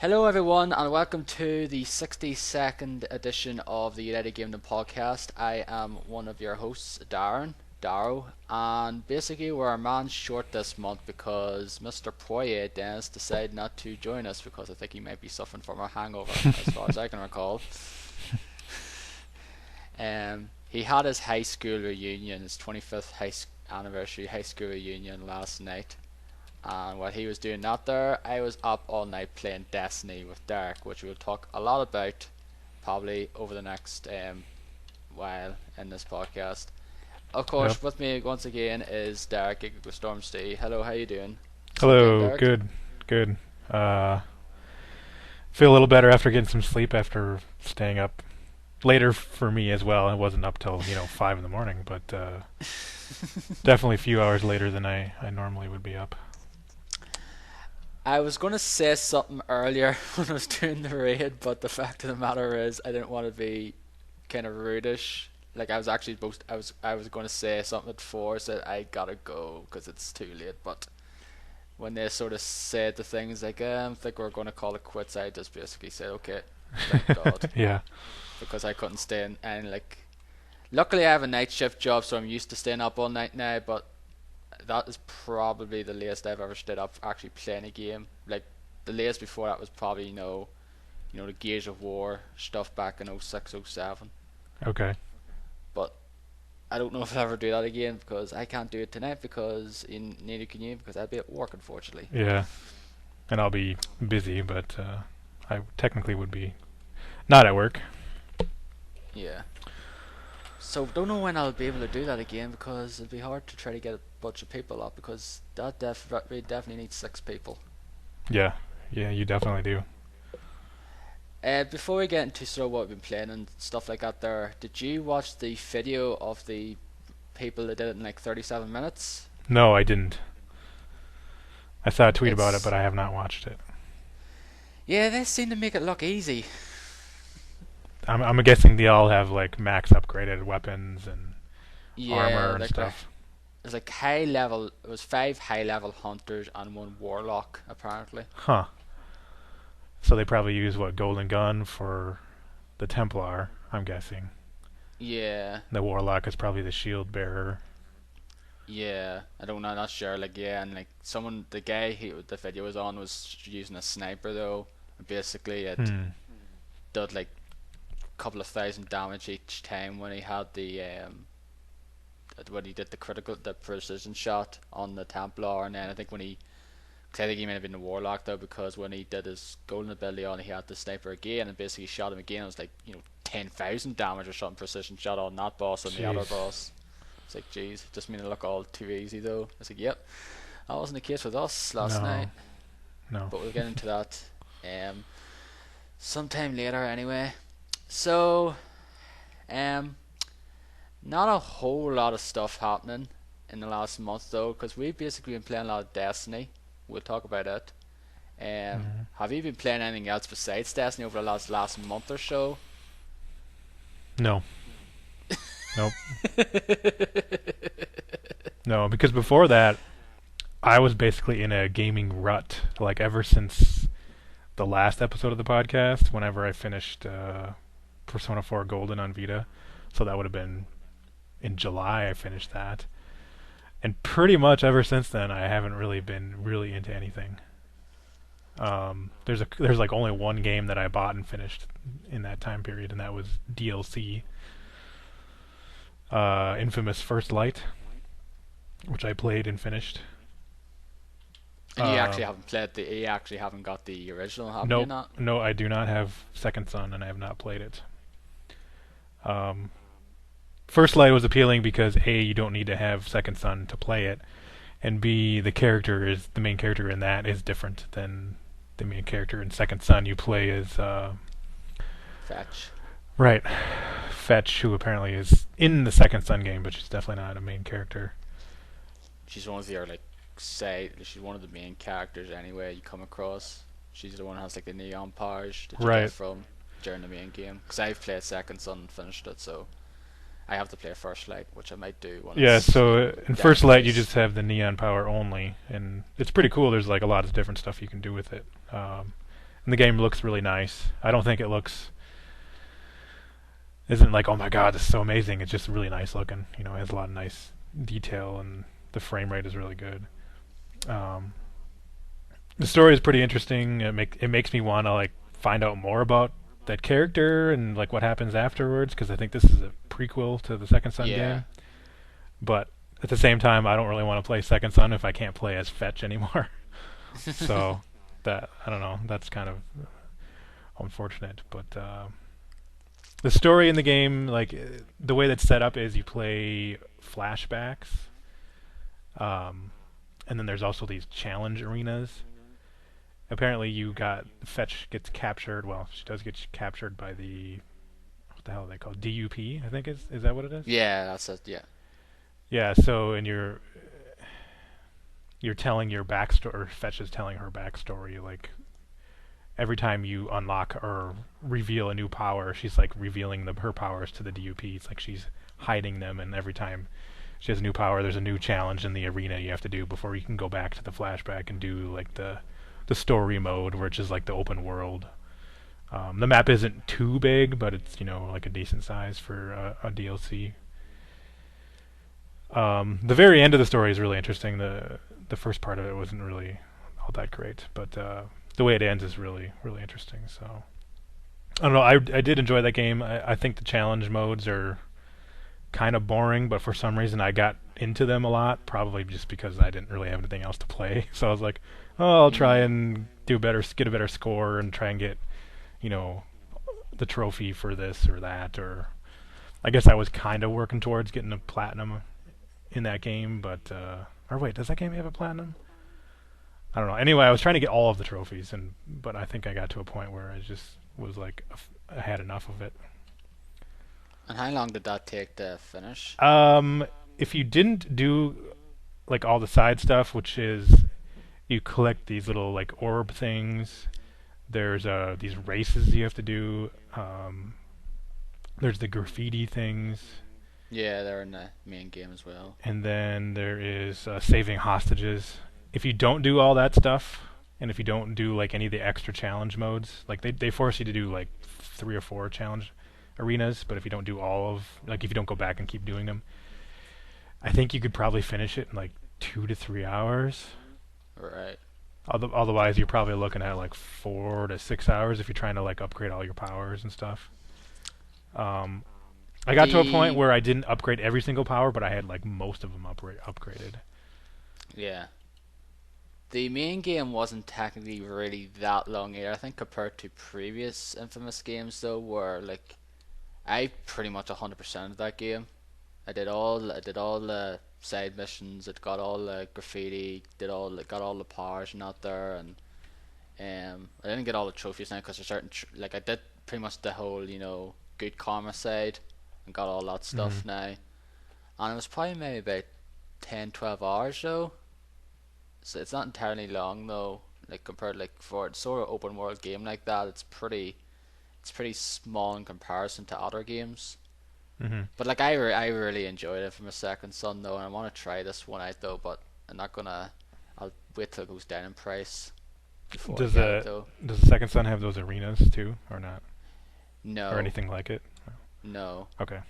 Hello, everyone, and welcome to the 62nd edition of the United Gamedom podcast. I am one of your hosts, Darrow, and basically we're a man short this month because Mr. Poirier Dennis decided not to join us because I think he might be suffering from a hangover, as far as I can recall. He had his high school reunion, his 25th anniversary high school reunion last night. And while he was doing that there, I was up all night playing Destiny with Derek, which we'll talk a lot about probably over the next while in this podcast. Of course, Yep. with me once again is Derek with Stormsty. Hello, how you doing? Hello, Derek? good. Uh, feel a little better after getting some sleep after staying up later for me as well. It wasn't up till 5 in the morning, but definitely a few hours later than I normally would be up. I was going to say something earlier when I was doing the raid, but the fact of the matter is I didn't want to be kind of rudish. Like I was actually I was going to say something at 4, said I gotta go because it's too late. But when they sort of said the things like I think we're going to call it quits, I just basically said okay, thank God, Yeah. because I couldn't stay in, and like luckily I have a night shift job, so I'm used to staying up all night now. But that is probably the latest I've ever stayed up actually playing a game. Like the latest before that was probably the Gears of War stuff back in 06, 07. Okay. But I don't know if I'll ever do that again because I can't do it tonight because neither can you because I'll be at work unfortunately. Yeah. And I'll be busy, but I technically would be not at work. Yeah. So don't know when I'll be able to do that again because it'll be hard to try to get a bunch of people up because that definitely needs 6 people. Yeah. Yeah, you definitely do. Before we get into sort of what we've been playing and stuff like that there, did you watch the video of the people that did it in like 37 minutes? No, I didn't. I saw a tweet about it, It's but I have not watched it. Yeah, they seem to make it look easy. I'm guessing they all have like max upgraded weapons and Yeah, armor and like stuff. there's like high level. It was 5 high level hunters and 1 warlock apparently. Huh. So they probably use what, Golden Gun for the Templar, I'm guessing. Yeah, The Warlock is probably the shield bearer. yeah. I don't know. I'm not sure. Like yeah, and like the guy the video was on was using a sniper though. And basically, it Hmm. did like a couple of thousand damage each time when he had when he did the precision shot on the Templar, and then I think when he, cause I think he might have been the Warlock though, because when he did his golden ability on, he had the sniper again, and basically shot him again. It was like 10,000 damage or something precision shot on that boss and the other Jeez. boss. It's like, jeez, just made it look all too easy though. It's like, yep, that wasn't the case with us last night, No. No. but we'll get into that sometime later anyway. So, um, not a whole lot of stuff happening in the last month though, because we've basically been playing a lot of Destiny. We'll talk about it. Mhm. Have you been playing anything else besides Destiny over the last month or so? No. Nope. No, because before that, I was basically in a gaming rut, like ever since the last episode of the podcast, whenever I finished Persona 4 Golden on Vita. So that would have been in July I finished that. And pretty much ever since then, I haven't really been really into anything. There's like only one game that I bought and finished in that time period, and that was DLC, Infamous First Light, which I played and finished. And Uh, you actually haven't got the original, have you nope, not? no, I do not have Second Son, and I have not played it. Um, First Light was appealing because A, you don't need to have Second Son to play it, and B, the main character in that is different than the main character in Second Son. You play as Fetch. right, Fetch, who apparently is in the Second Son game, but she's definitely not a main character. She's one of your she's one of the main characters anyway you come across. She's the one who has like the neon powers that you get Right. from during the main game. Because I've played Second Son and finished it, so I have to play First Light, which I might do when Yeah, it's so in down First Light you price. just have the neon power only, and it's pretty cool. There's like a lot of different stuff you can do with it. And the game looks really nice. I don't think it looks isn't like, oh my god, this is so amazing. It's just really nice looking. You know, it has a lot of nice detail, and the frame rate is really good. Um, the story is pretty interesting. It makes me want to like find out more about that character and like what happens afterwards, because I think this is a prequel to the Second Son Yeah. game. But at the same time, I don't really want to play Second Son if I can't play as Fetch anymore. So that I don't know. That's kind of unfortunate, but the story in the game, like the way that's set up, is you play flashbacks, um, and then there's also these challenge arenas. Apparently, Fetch gets captured. Well, she does get captured by the what the hell are they called? DUP, I think is that what it is? Yeah, that's it. Yeah. Yeah. So, and you're telling your backstory, or Fetch is telling her backstory, like every time you unlock or reveal a new power, she's like revealing her powers to the DUP. It's like she's hiding them, and every time she has a new power, there's a new challenge in the arena you have to do before you can go back to the flashback and do like the story mode, which is like the open world. The map isn't too big, but it's like a decent size for a DLC. The very end of the story is really interesting. The first part of it wasn't really all that great, but the way it ends is really really interesting. So I don't know. I did enjoy that game. I think the challenge modes are kind of boring, but for some reason I got into them a lot. Probably just because I didn't really have anything else to play. So I was like, oh, I'll try Mm. and do better, get a better score, and try and get you know the trophy for this or that. Or I guess I was kind of working towards getting a platinum in that game, but or wait, does that game have a platinum? I don't know. Anyway, I was trying to get all of the trophies, but I think I got to a point where I just was like, I had enough of it. And how long did that take to finish? Um, if you didn't do like all the side stuff, which is you collect these little like orb things. There's these races you have to do. There's the graffiti things, Yeah, they're in the main game as well. and then there is saving hostages. If you don't do all that stuff, and if you don't do like any of the extra challenge modes, like they force you to do like 3 or 4 challenge arenas, but if you don't do all of, like if you don't go back and keep doing them, I think you could probably finish it in like 2 to 3 hours. Right. Otherwise, you're probably looking at like 4 to 6 hours if you're trying to like upgrade all your powers and stuff. Um, I got to a point The where I didn't upgrade every single power, but I had like most of them upgraded. yeah. The main game wasn't technically really that long either. I think compared to previous Infamous games though, where like I pretty much 100% of that game. I did all the side missions. It got all the graffiti. Got all the powers and out there, and I didn't get all the trophies now because there's certain like I did pretty much the whole good karma side and got all that Hmm. stuff now. And it was probably maybe about 10, 12 hours though. So it's not entirely long though. Like compared like for a sort of open world game like that, it's pretty small in comparison to other games. Hmm. But like I really enjoyed it from a second son though, and I want to try this one out though. But I'm not gonna. I'll wait till it goes down in price before I Does get it the though. does the Second Son have those arenas too, or not, or No, anything like it? no. Okay.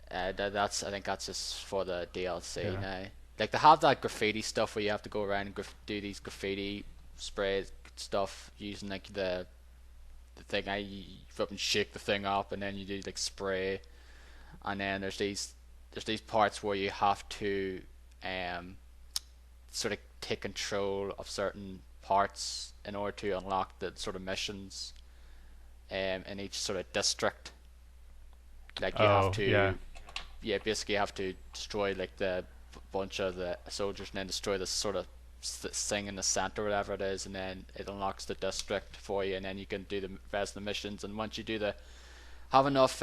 That's I think that's just for the DLC Yeah. now. Like they have that graffiti stuff where you have to go around and do these graffiti spray stuff using like the thing. You flip and shake the thing up, and then you do like spray, and then there's these parts where you have to um sort of take control of certain parts in order to unlock the sort of missions in each sort of district. Like you have Oh yeah. to, yeah, basically you have to destroy like the bunch of the soldiers and then destroy this sort of thing in the center, whatever it is, and then it unlocks the district for you, and then you can do the rest of the missions. And once you do have enough,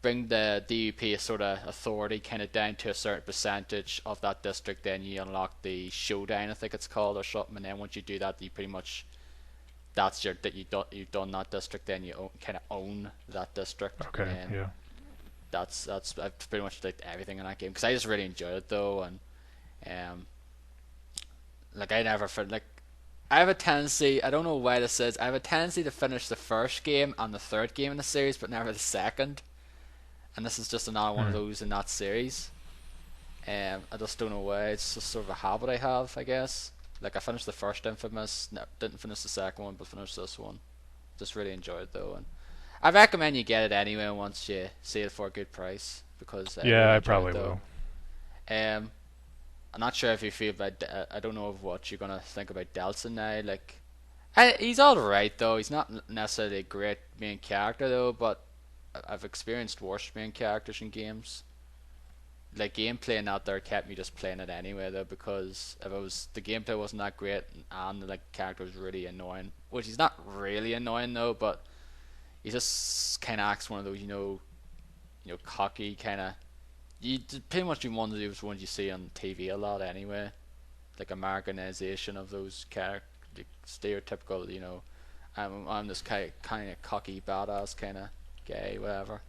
bring the DUP sort of authority kind of down to a certain percentage of that district, then you unlock the showdown, I think it's called, or something. And then once you do that, you pretty much you've done that district. Then you kind of own that district, and Okay. then Yeah. that's I've pretty much liked everything in that game because I just really enjoyed it though, and um, like I never felt like I have a tendency. I don't know why this is. I have a tendency to finish the first game and the third game in the series, but never the second. And this is just another one of Hmm. those in that series. I just don't know why. It's just sort of a habit I have, I guess. Like I finished the first Infamous, no, didn't finish the second one, but finished this one. Just really enjoyed it though, and I recommend you get it anyway once you see it for a good price because I Yeah, really I enjoyed it probably though. will. Um, I'm not sure if you feel about. I don't know of what you're gonna think about Delson now. Like, he's all right though. He's not necessarily a great main character though, but I've experienced worse main characters in games. Like gameplay and out there kept me just playing it anyway though because if it was the gameplay wasn't that great and the like character was really annoying, which he's not really annoying though, but he just kind of acts one of those cocky kind of you pretty much be one of those ones you see on TV a lot anyway, like Americanization of those character like, stereotypical I'm this kind of cocky badass kind of guy whatever.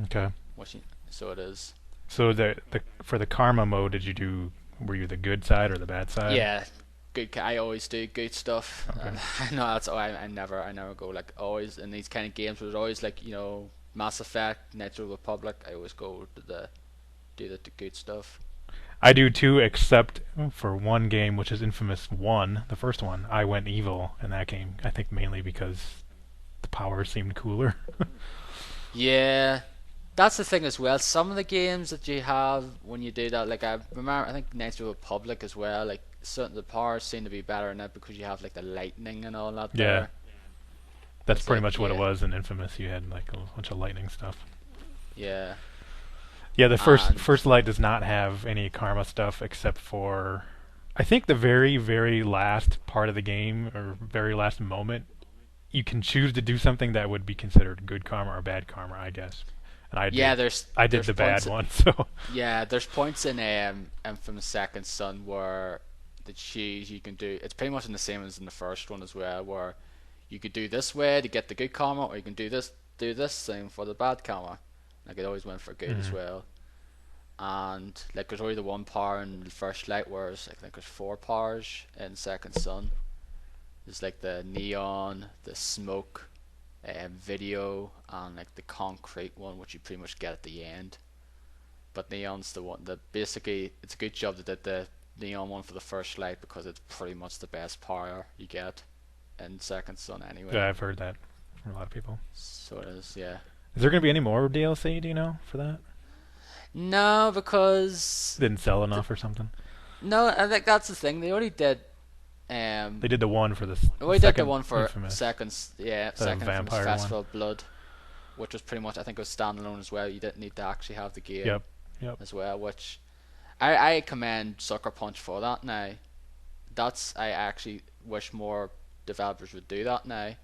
Okay. What you, so it is. So the for the karma mode, did you do? Were you the good side or the bad side? Yeah, good. I always do good stuff, Okay. and I know that's why I never go like always in these kind of games. Where it's always like Mass Effect, Natural Republic. I always go to the good stuff. I do too, except for one game, which is Infamous One, the first one. I went evil in that game. I think mainly because the power seemed cooler. Yeah, that's the thing as well. Some of the games that you have when you do that, like I remember, I think Natural Republic as well. Like certain the powers seem to be better in that because you have like the lightning and all that Yeah, there. that's It's pretty like much what it yeah, was in Infamous. You had like a bunch of lightning stuff. yeah, Yeah, the first and first light does not have any karma stuff except for I think the very very last part of the game or very last moment you can choose to do something that would be considered good karma or bad karma, I guess. And yeah. There's I did there's the bad points. one, so Yeah, there's points in Infamous Second Son where the cheese you can do. It's pretty much the same as in the first one as well, where you could do this way to get the good karma, or you can do this thing for the bad karma. Like it always went for good as mhm. well. And like there's only the one power in the first light, whereas I think there's four powers in Second Son. There's like the neon, the smoke, video, and like the concrete one, which you pretty much get at the end. But neon's the one that basically it's a good job that did the neon one for the first light because it's pretty much the best power you get in Second Son anyway. Yeah, I've heard that from a lot of people. So it is, yeah. Is there going to be any more DLC, do you know, for that? No, because Didn't sell th- enough or something? no, I think that's the thing. They did the one for they the already did the second one for Infamous, the second Infamous vampire one. Festival of Blood, which was pretty much I think it was standalone as well. You didn't need to actually have the game Yep, yep. as well, which I commend Sucker Punch for that now. That's I actually wish more developers would do that now.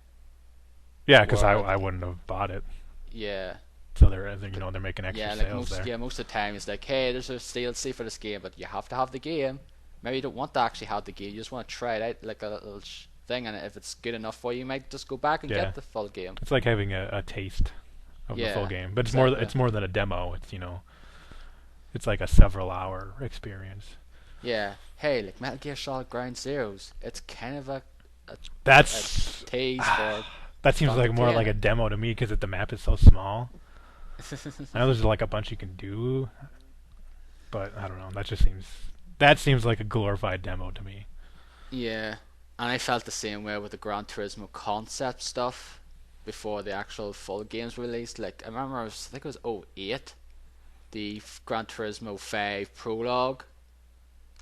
Yeah, because Where I wouldn't have bought it. yeah, So they're making extra like sales there. most of the time it's like, hey, there's a DLC for this game, but you have to have the game. Maybe you don't want to actually have the game, you just want to try it out like a little thing, and if it's good enough for you, you might just go back and Yeah, get the full game. it's like having a taste of the full Yeah, game, but exactly. it's more than a demo. It's like a several hour experience. Yeah, hey, like Metal Gear Solid Ground Zeroes, it's kind of a, a That's tease for that seems like Phantom more like a Pain. demo to me because the map is so small. I know there's like a bunch you can do, but I don't know. That seems like a glorified demo to me. Yeah, and I felt the same way with the Gran Turismo concept stuff before the actual full games released. Like I remember, I think it was '08, the Gran Turismo 5 prologue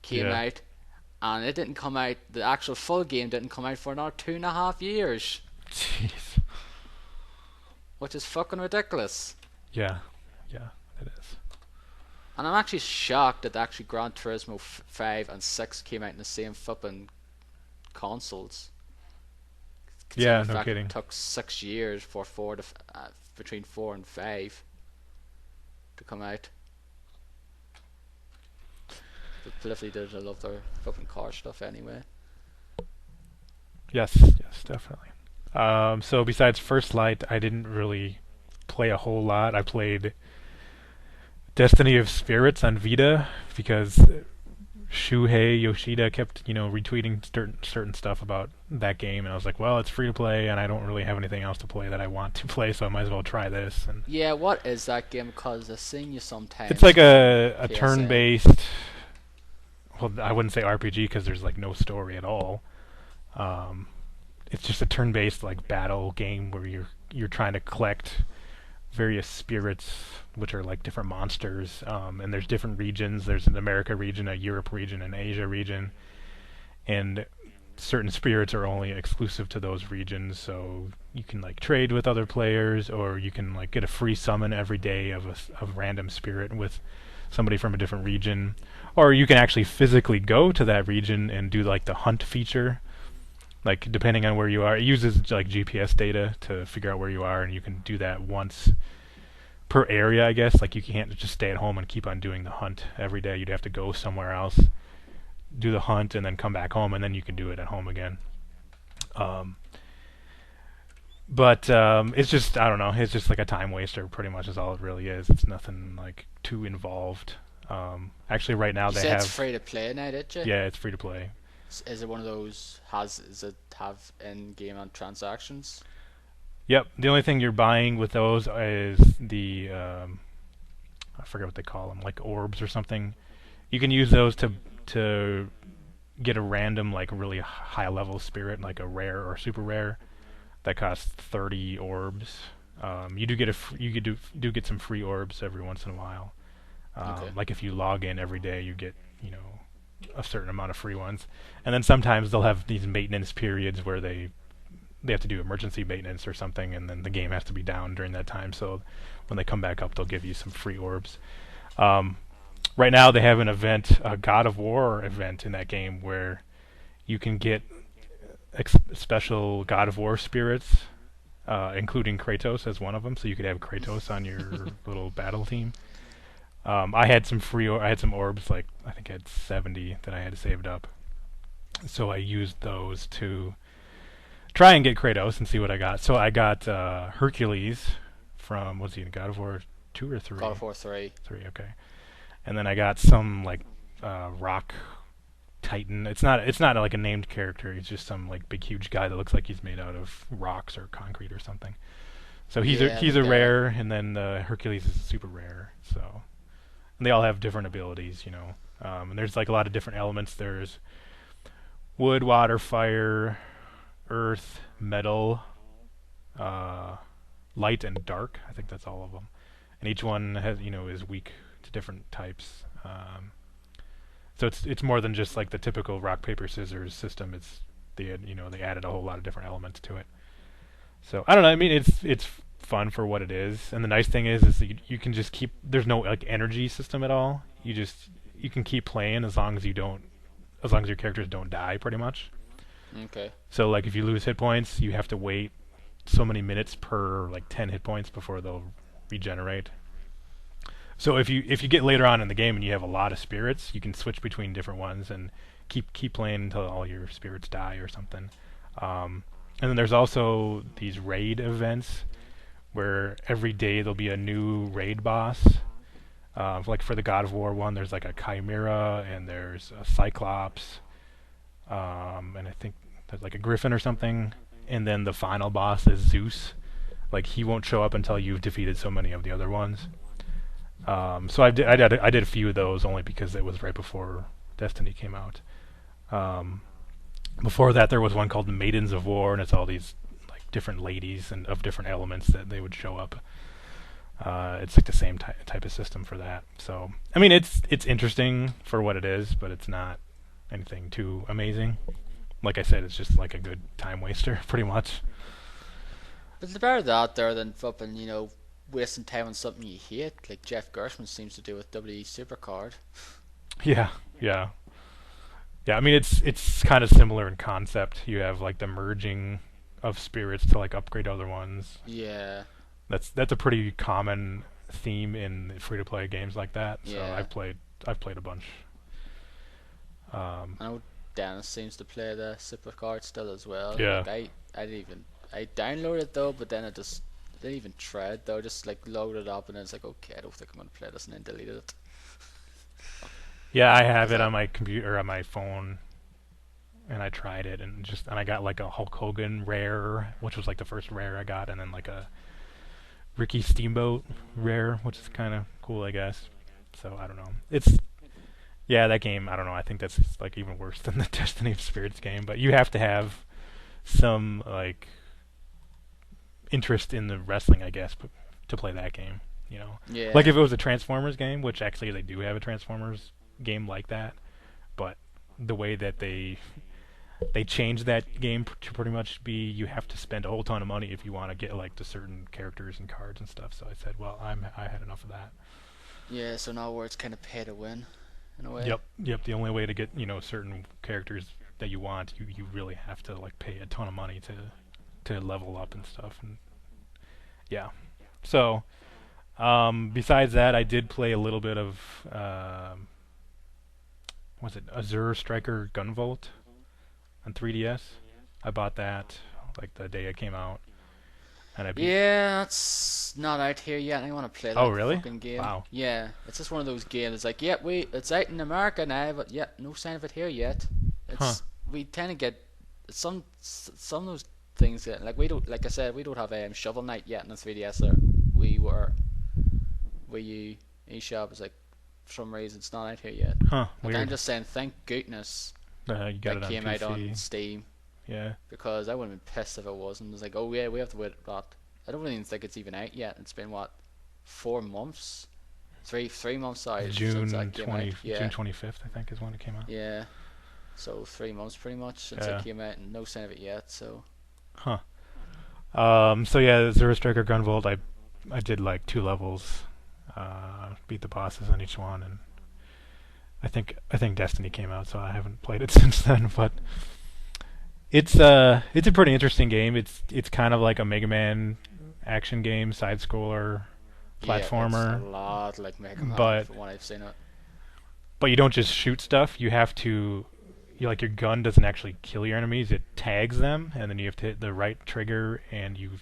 came Yeah. out, and it didn't come out. The actual full game didn't come out for another 2.5 years, Jeez. which is fucking ridiculous. Yeah. Yeah. It is. And I'm actually shocked that actually Gran Turismo 5 and 6 came out in the same flipping consoles. Considering Yeah. the No fact it kidding. took 6 years for between 4 and 5 to come out. But Bliffy did I love their flipping car stuff anyway. Yes. Yes. Definitely. So besides First Light, I didn't really play a whole lot. I played Destiny of Spirits on Vita because Shuhei Yoshida kept, retweeting certain stuff about that game, and I was like, well, it's free to play, and I don't really have anything else to play that I want to play, so I might as well try this. And Yeah, what is that game? Because I've seen you it's sometimes like on a PSN. turn-based. Well, I wouldn't say RPG because there's like no story at all. Um, it's just a turn-based like battle game where you're trying to collect various spirits, which are like different monsters. And there's different regions. There's an America region, a Europe region, an Asia region, and certain spirits are only exclusive to those regions. So you can like trade with other players, or you can like get a free summon every day of a random spirit with somebody from a different region, or you can actually physically go to that region and do like the hunt feature. Like depending on where you are, it uses like GPS data to figure out where you are, and you can do that once per area, I guess. Like you can't just stay at home and keep on doing the hunt every day. You'd have to go somewhere else, do the hunt, and then come back home, and then you can do it at home again. Um, but it's just, I don't know. It's just like a time waster. Pretty much is all it really is. It's nothing like too involved. Actually, right now You they said it's have. free to play now, did you? Yeah, it's free to play. Is it one of those? Is it have in-game and transactions? Yep. The only thing you're buying with those is the I forget what they call them, like orbs or something. You can use those to get a random like really high level spirit, like a rare or super rare, that costs 30 orbs. You do get do get some free orbs every once in a while. Okay. Like if you log in every day, you get a certain amount of free ones, and then sometimes they'll have these maintenance periods where they have to do emergency maintenance or something, and then the game has to be down during that time. So when they come back up, they'll give you some free orbs. Um, right now, they have an event, a God of War event in that game, where you can get special God of War spirits, including Kratos as one of them. So you could have Kratos on your little battle team. I had some I had some orbs, like I think I had 70 that I had saved up. So I used those to try and get Kratos and see what I got. So I got Hercules from, what's he in God of War 2 or 3? God of War 3. 3, okay. And then I got some like rock titan. It's not like a named character. He's just some like big huge guy that looks like he's made out of rocks or concrete or something. So Yeah, he's a like rare, and then Hercules is a super rare. So and they all have different abilities. And there's like a lot of different elements. There's wood, water, fire, earth, metal, uh, light, and dark. I think that's all of them. And each one has is weak to different types. So it's more than just like the typical rock paper scissors system. They added a whole lot of different elements to it. So I don't know. I mean, it's fun for what it is. And the nice thing is that you can just keep. There's no like energy system at all. You can keep playing as long as your characters don't die, pretty much. okay. So like if you lose hit points, you have to wait so many minutes per like 10 hit points before they'll regenerate. So if you get later on in the game and you have a lot of spirits, you can switch between different ones and keep playing until all your spirits die or something. And then there's also these raid events where every day there'll be a new raid boss. Like for the God of War one, there's like a Chimera and there's a Cyclops, and I think there's like a Griffin or something. And then the final boss is Zeus. Like he won't show up until you've defeated so many of the other ones. So I did a few of those only because it was right before Destiny came out. Um, Before that, there was one called the Maidens of War, and it's all these like different ladies and of different elements that they would show up. It's like the same type of system for that. So I mean, it's interesting for what it is, but it's not anything too amazing. Like I said, it's just like a good time waster, pretty much. But it's better that there than flipping, wasting time on something you hate, like Jeff Gershman seems to do with WWE Supercard. Yeah, yeah. Yeah, I mean it's kind of similar in concept. You have like the merging of spirits to like upgrade other ones. Yeah, That's a pretty common theme in free to play games like that. So yeah. I've played a bunch. Um, I know Dennis seems to play the Supercard still as well. yeah, Like I downloaded it though, but then I didn't even try it though. Just like loaded it up and then it's like, okay, I don't think I'm gonna play this, and then deleted it. Yeah, I have Is it that? on my computer, on my phone, and I tried it, and I got like a Hulk Hogan rare, which was like the first rare I got, and then like a Ricky Steamboat rare, which is kind of cool, I guess. So I don't know. It's Yeah, that game. I don't know. I think that's like even worse than the Destiny of Spirits game. But you have to have some like interest in the wrestling, I guess, to play that game. You know, like Yeah. if it was a Transformers game, which actually they do have a Transformers game like that, but the way that they changed that game to pretty much be you have to spend a whole ton of money if you want to get like to certain characters and cards and stuff. So I said, well, I had enough of that. Yeah. So now where it's kind of pay to win, in a way. Yep, yep. The only way to get certain characters that you want, you really have to like pay a ton of money to level up and stuff. And yeah, so besides that, I did play a little bit of was it Azure Striker Gunvolt on 3DS? I bought that like the day it came out, and I beat. Yeah, it's not out here yet. I want to play Oh that really? fucking game. Wow. Yeah, it's just one of those games. It's like, yeah, it's out in America now, but yeah, no sign of it here yet. Huh. It's we tend to get some of those things that like we don't like I said we don't have Shovel Knight yet in the 3DS. Or we were Wii U eShop is like for some reason it's not out here yet. Huh. Like I'm Weird. just saying, thank goodness You got that it on came out on PC. Steam Yeah. because I would have been pissed if it wasn't. It's like, oh yeah, we have to wait. But I don't even think it's even out yet. It's been what 4 months, three months sorry since that came out. June Yeah, 25th, I think, is when it came out. yeah. So 3 months pretty much since it Yeah. came out, and no sign of it yet. So Huh. So yeah, Zero Striker Gunvolt. I did like 2 levels, beat the bosses on each one, and I think Destiny came out, so I haven't played it since then. But it's a pretty interesting game. It's kind of like a Mega Man action game, side scroller, yeah, it's a platformer, lot like Mega Man but from what I've seen it. you don't just shoot stuff. You have to like your gun doesn't actually kill your enemies. It tags them, and then you have to hit the right trigger, and you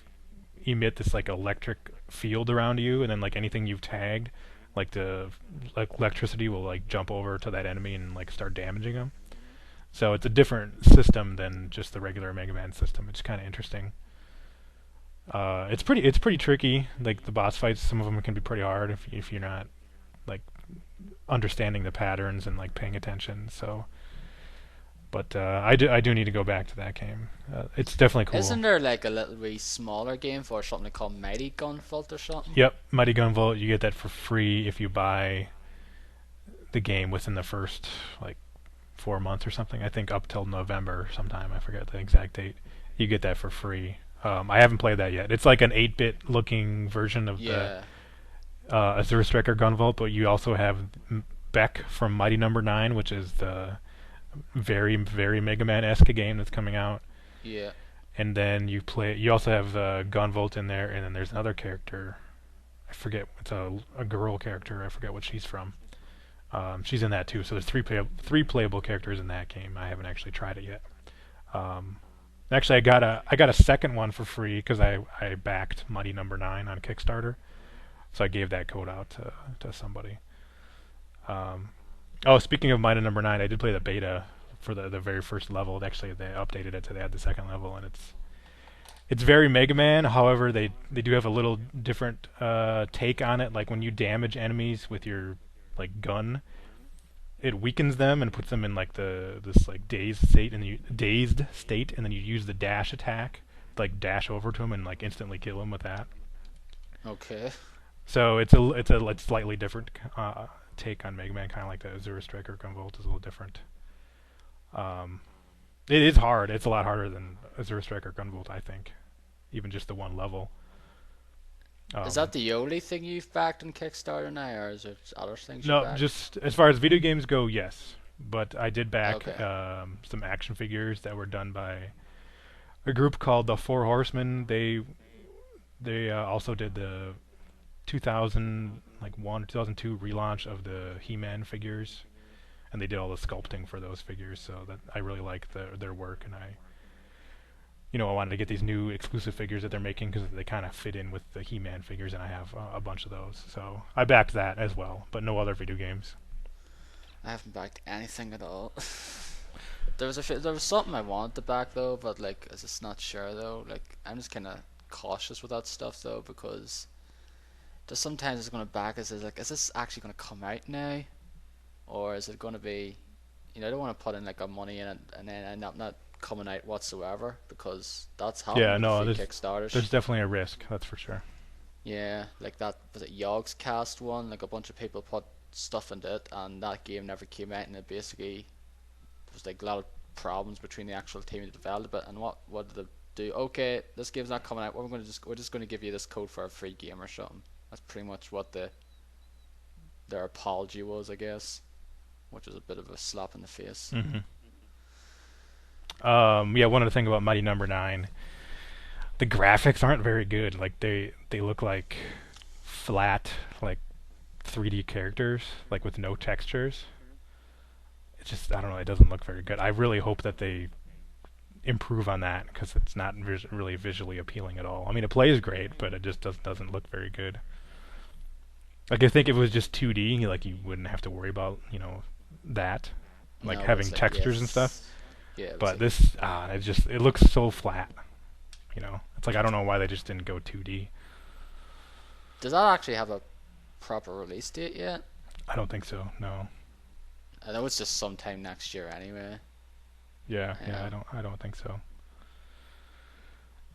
emit this like electric field around you, and then like anything you've tagged, like electricity will like jump over to that enemy and like start damaging them. So it's a different system than just the regular Mega Man system. It's kind of interesting. It's pretty tricky. Like the boss fights, some of them can be pretty hard if you're not like understanding the patterns and like paying attention. So, but I do need to go back to that game. It's definitely cool. Isn't there like a little wee smaller game for something called Mighty Gunvolt or something? Yep, Mighty Gunvolt. You get that for free if you buy the game within the first like 4 months or something. I think up till November sometime. I forget the exact date. You get that for free. I haven't played that yet. It's like an 8-bit looking version of the Yeah, Azure Striker Gunvolt, but you also have Beck from Mighty Number 9, which is the very, very Mega Man-esque game that's coming out. yeah. And then you also have Gunvolt in there, and then there's another character. I forget, it's a girl character. I forget what she's from. She's in that too. So there's three playable characters in that game. I haven't actually tried it yet. Um, Actually, I got a second one for free because I backed Mighty Number 9 on Kickstarter, so I gave that code out to somebody. Um, oh, speaking of Mighty Number 9, I did play the beta for the very first level. Actually, they updated it to they had the second level, and it's very Mega Man. However, they do have a little different take on it. Like when you damage enemies with your like gun, it weakens them and puts them in like this like dazed state, and then you use the dash attack, like dash over to them and like instantly kill them with that. Okay. So it's a like, slightly different take on Mega Man, kind of like the Zero Striker Gunvolt is a little different. Um, it is hard. It's a lot harder than Zero Striker Gunvolt, I think, even just the one level. Is Um, that the only thing you've backed on Kickstarter now, or is there other things you no, backed? just as far as video games go, yes. But I did back Okay. some action figures that were done by a group called the Four Horsemen. They also did the 2001 2002 relaunch of the He-Man figures, and they did all the sculpting for those figures. So that I really like their work, and I wanted to get these new exclusive figures that they're making because they kind of fit in with the He-Man figures, and I have a bunch of those. So I backed that as well, but no other video games. I haven't backed anything at all. There was something I wanted to back though, but like I'm just not sure though. Like I'm just kind of cautious with that stuff though because just sometimes it's gonna back us is like is this actually gonna come out now or is it gonna be I don't want to put in like a money in it and then end up not coming out whatsoever because that's happened Yeah, with a no, few there's Kickstarters. definitely a risk, that's for sure. Yeah, like that was it Yogg's Cast one. Like a bunch of people put stuff into it, and that game never came out, and it basically was like a lot of problems between the actual team that developed it. And what did they do? Okay, this game's not coming out. We're just gonna give you this code for a free game or something. That's pretty much what their apology was, I guess, which was a bit of a slap in the face. Yeah, one other thing about Mighty Number Nine, the graphics aren't very good. Like they look like flat, like 3D characters, like with no textures. It's just I don't know. It doesn't look very good. I really hope that they improve on that because it's not really visually appealing at all. I mean, it plays great, but it just doesn't look very good. Like I think if it was just 2D, like you wouldn't have to worry about that, like No, but having it's like textures and stuff. yes, yeah, it was But like this, it looks so flat. It's like I don't know why they just didn't go 2D. does that actually have a proper release date yet? I don't think so. No. I know it's just sometime next year anyway. Yeah, yeah, Yeah. I don't think so.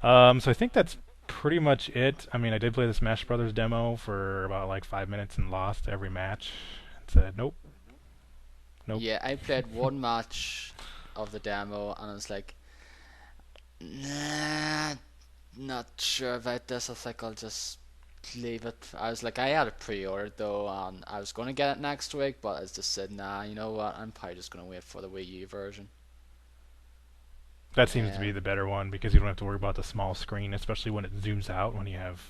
So I think that's pretty much it. I mean, I did play the Smash Brothers demo for about like 5 minutes and lost every match. And said nope, nope. Yeah, I played one match of the demo and I was like, nah, not sure about this. I think I'll just leave it. I was like, I had it pre-ordered though, and I was gonna get it next week, but I just said, nah, you know what? I'm probably just gonna wait for the Wii U version. That seems to Yeah, be the better one because you don't have to worry about the small screen, especially when it zooms out when you have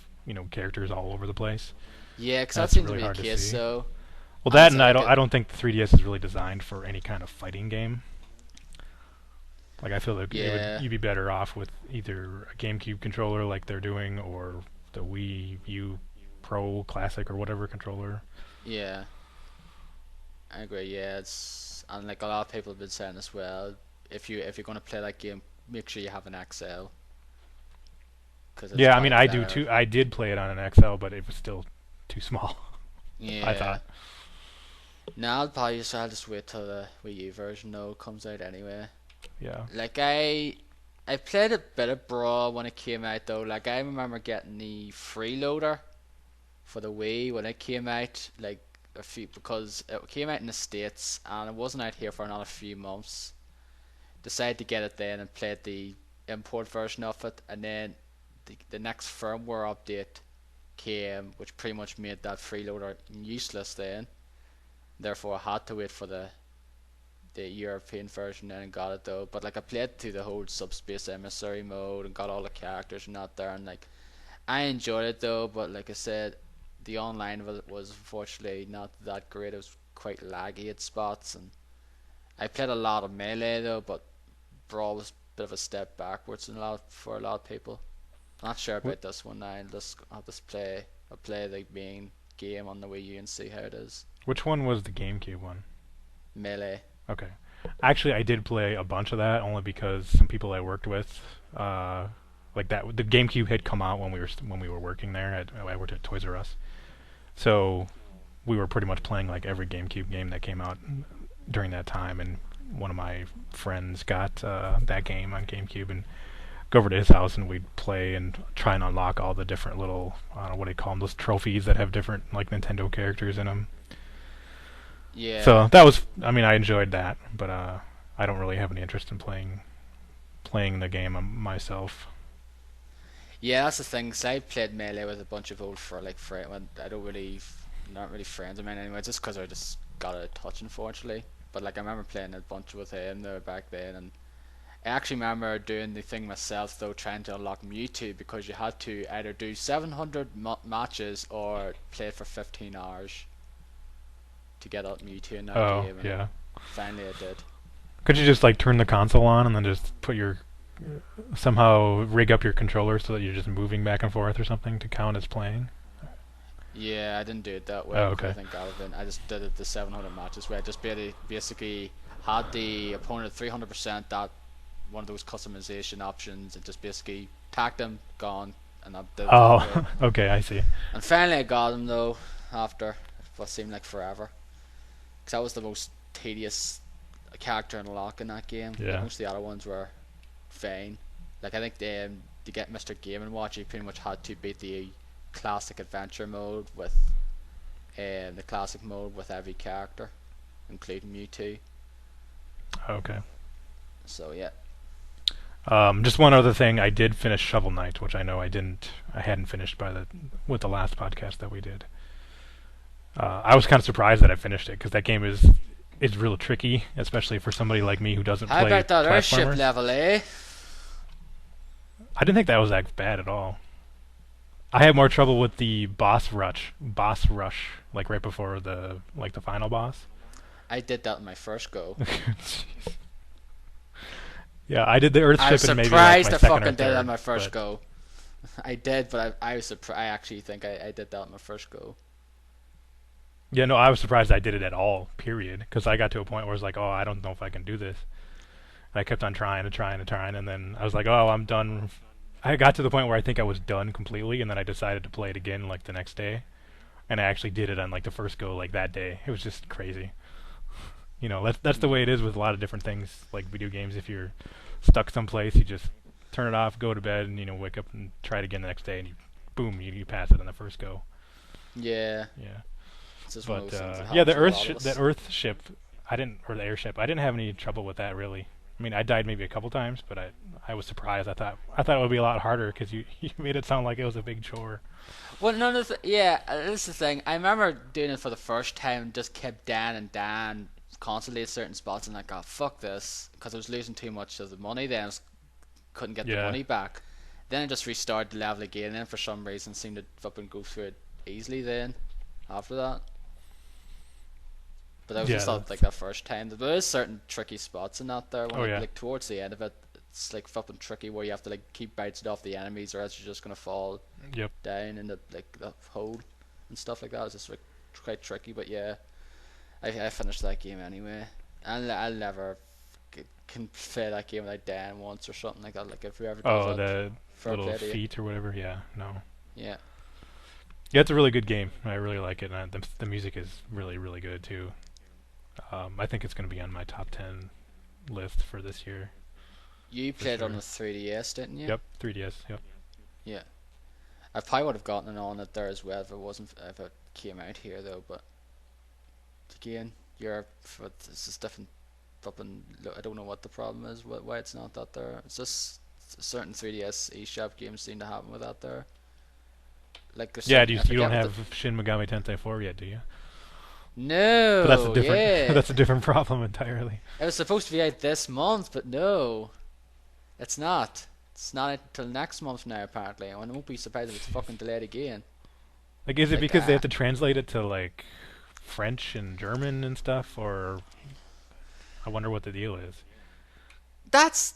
characters all over the place. yeah, 'cause that That's seemed to really be the hard to case. see. So, Well, and that it's and like I don't think the 3DS is really designed for any kind of fighting game. Like I feel like yeah, you'd be better off with either a GameCube controller like they're doing, or the Wii U Pro Classic or whatever controller. yeah, I agree. Yeah, it's and like a lot of people have been saying as well. If you're gonna play that game, make sure you have an XL because it's Yeah, I mean probably I do better. too. I did play it on an XL, but it was still too small. I Yeah. thought. Now I'll just wait till the Wii U version though comes out anyway. Yeah. Like I played a bit of Brawl when it came out though. Like I remember getting the freeloader for the Wii when it came out. Like a few because it came out in the States and it wasn't out here for another few months. Decided to get it then and played the import version of it, and then the next firmware update came, which pretty much made that freeloader useless then. Therefore, I had to wait for the European version then and got it though. But like I played through the whole subspace emissary mode and got all the characters and that there and like I enjoyed it though. But like I said, the online of it was unfortunately not that great. It was quite laggy at spots and I played a lot of melee though. But Brawl was a bit of a step backwards in for a lot of people. Not sure Wh- about this one now. I'll just play the main game on the Wii U and see how it is. Which one was the GameCube one? Melee. Okay. Actually, I did play a bunch of that only because some people I worked with, like that, the GameCube had come out when we were working there. I worked at Toys R Us, so we were pretty much playing like every GameCube game that came out during that time. And one of my friends got that game on GameCube and go over to his house and we'd play and try and unlock all the different little I don't know what do you call them, those trophies that have different like Nintendo characters in them. Yeah. So that was, I mean, I enjoyed that, but I don't really have any interest in playing the game myself. Yeah, that's the thing. 'Cause I played Melee with a bunch of old friends. I don't really, not really friends of mine anyway. Just because I just got out of touch, unfortunately. But like I remember playing a bunch with him there back then, and I actually remember doing the thing myself though, trying to unlock Mewtwo because you had to either do 700 matches or play for 15 hours to get out Mewtwo in that Oh game, and yeah. finally I did. Could you just like turn the console on and then just put your somehow rig up your controller so that you're just moving back and forth or something to count as playing? Yeah, I didn't do it that Oh, way because I okay. think that would have been. I just did it the 700 matches where I just basically had the opponent 300% that one of those customization options and just basically tagged them, gone, and I did it that way. Oh, okay, I see. And finally I got him though after what seemed like forever. Because that was the most tedious character unlock in that game. Like Yeah. most of the other ones were fine. Like I think to get Mr. Game and Watch, you pretty much had to beat the classic adventure mode with the classic mode with every character, including Mewtwo. Okay. So yeah, Just one other thing, I did finish Shovel Knight, which I hadn't finished with the last podcast that we did. I was kind of surprised that I finished it because that game is real tricky, especially for somebody like me who doesn't how play about that airship platformers. level, eh? I didn't think that was that bad at all. I had more trouble with the boss rush, like right before the final boss. I did that in my first go. Jeez. Yeah, I did the I was Earthship in maybe like surprised my I second or fucking did it on third, my first but go. I did, but I was surprised. I actually think I did that on my first go. yeah, no, I was surprised I did it at all. Period, because I got to a point where I was like, oh, I don't know if I can do this. And I kept on trying, and then I was like, oh, I'm done. I got to the point where I think I was done completely, and then I decided to play it again like the next day, and I actually did it on like the first go like that day. It was just crazy. That's the way it is with a lot of different things like video games. If you're stuck someplace, you just turn it off, go to bed, and wake up and try it again the next day, and boom, you pass it on the first go. Yeah, Yeah. it's just one of But those things that yeah, happens with a lot of the us. Earth ship, or the airship, I didn't have any trouble with that really. I mean, I died maybe a couple times, but I was surprised. I thought it would be a lot harder because you you made it sound like it was a big chore. Well, no, yeah, this is the thing. I remember doing it for the first time, just kept down and down constantly at certain spots, and like, oh fuck this, because I was losing too much of the money. Then couldn't get the Yeah. money back. Then I just restarted the level again. Then for some reason seemed to fucking go through it easily. Then after that, but that was Yeah. just not like that first time. There is certain tricky spots in that there. When Oh yeah. like towards the end of it, it's like fucking tricky where you have to like keep bouncing off the enemies, or else you're just gonna fall Yep. down in the hole and stuff like that. It's just like quite tricky, but yeah, I finished that game anyway. I'll never can play that game without dying once or something like that. Like if whoever does Oh, that, the fair little play to you. feet or whatever. Yeah. No. Yeah, Yeah, it's a really good game. I really like it, and the music is really really good too. I think it's going to be on my top 10 list for this year you for played on the sure. 3DS, didn't you? Yep, 3DS. Yep. Yeah, I probably would have gotten it on it there as well if it came out here though. But again, Europe, it's just different. Flipping, I don't know what the problem is. Why it's not that there. It's just certain 3DS eShop games seem to happen with that there. Like there's Yeah, certain, I you don't forget what the have Shin Megami Tensei 4 yet, do you? But that's a no, different yeah. that's a different problem entirely. It was supposed to be out this month, but no, it's not. It's not until next month now, apparently. And I won't be surprised if it's Jeez. fucking delayed again. Like, is it Like, because they have to translate it to like French and German and stuff, or I wonder what the deal is. that's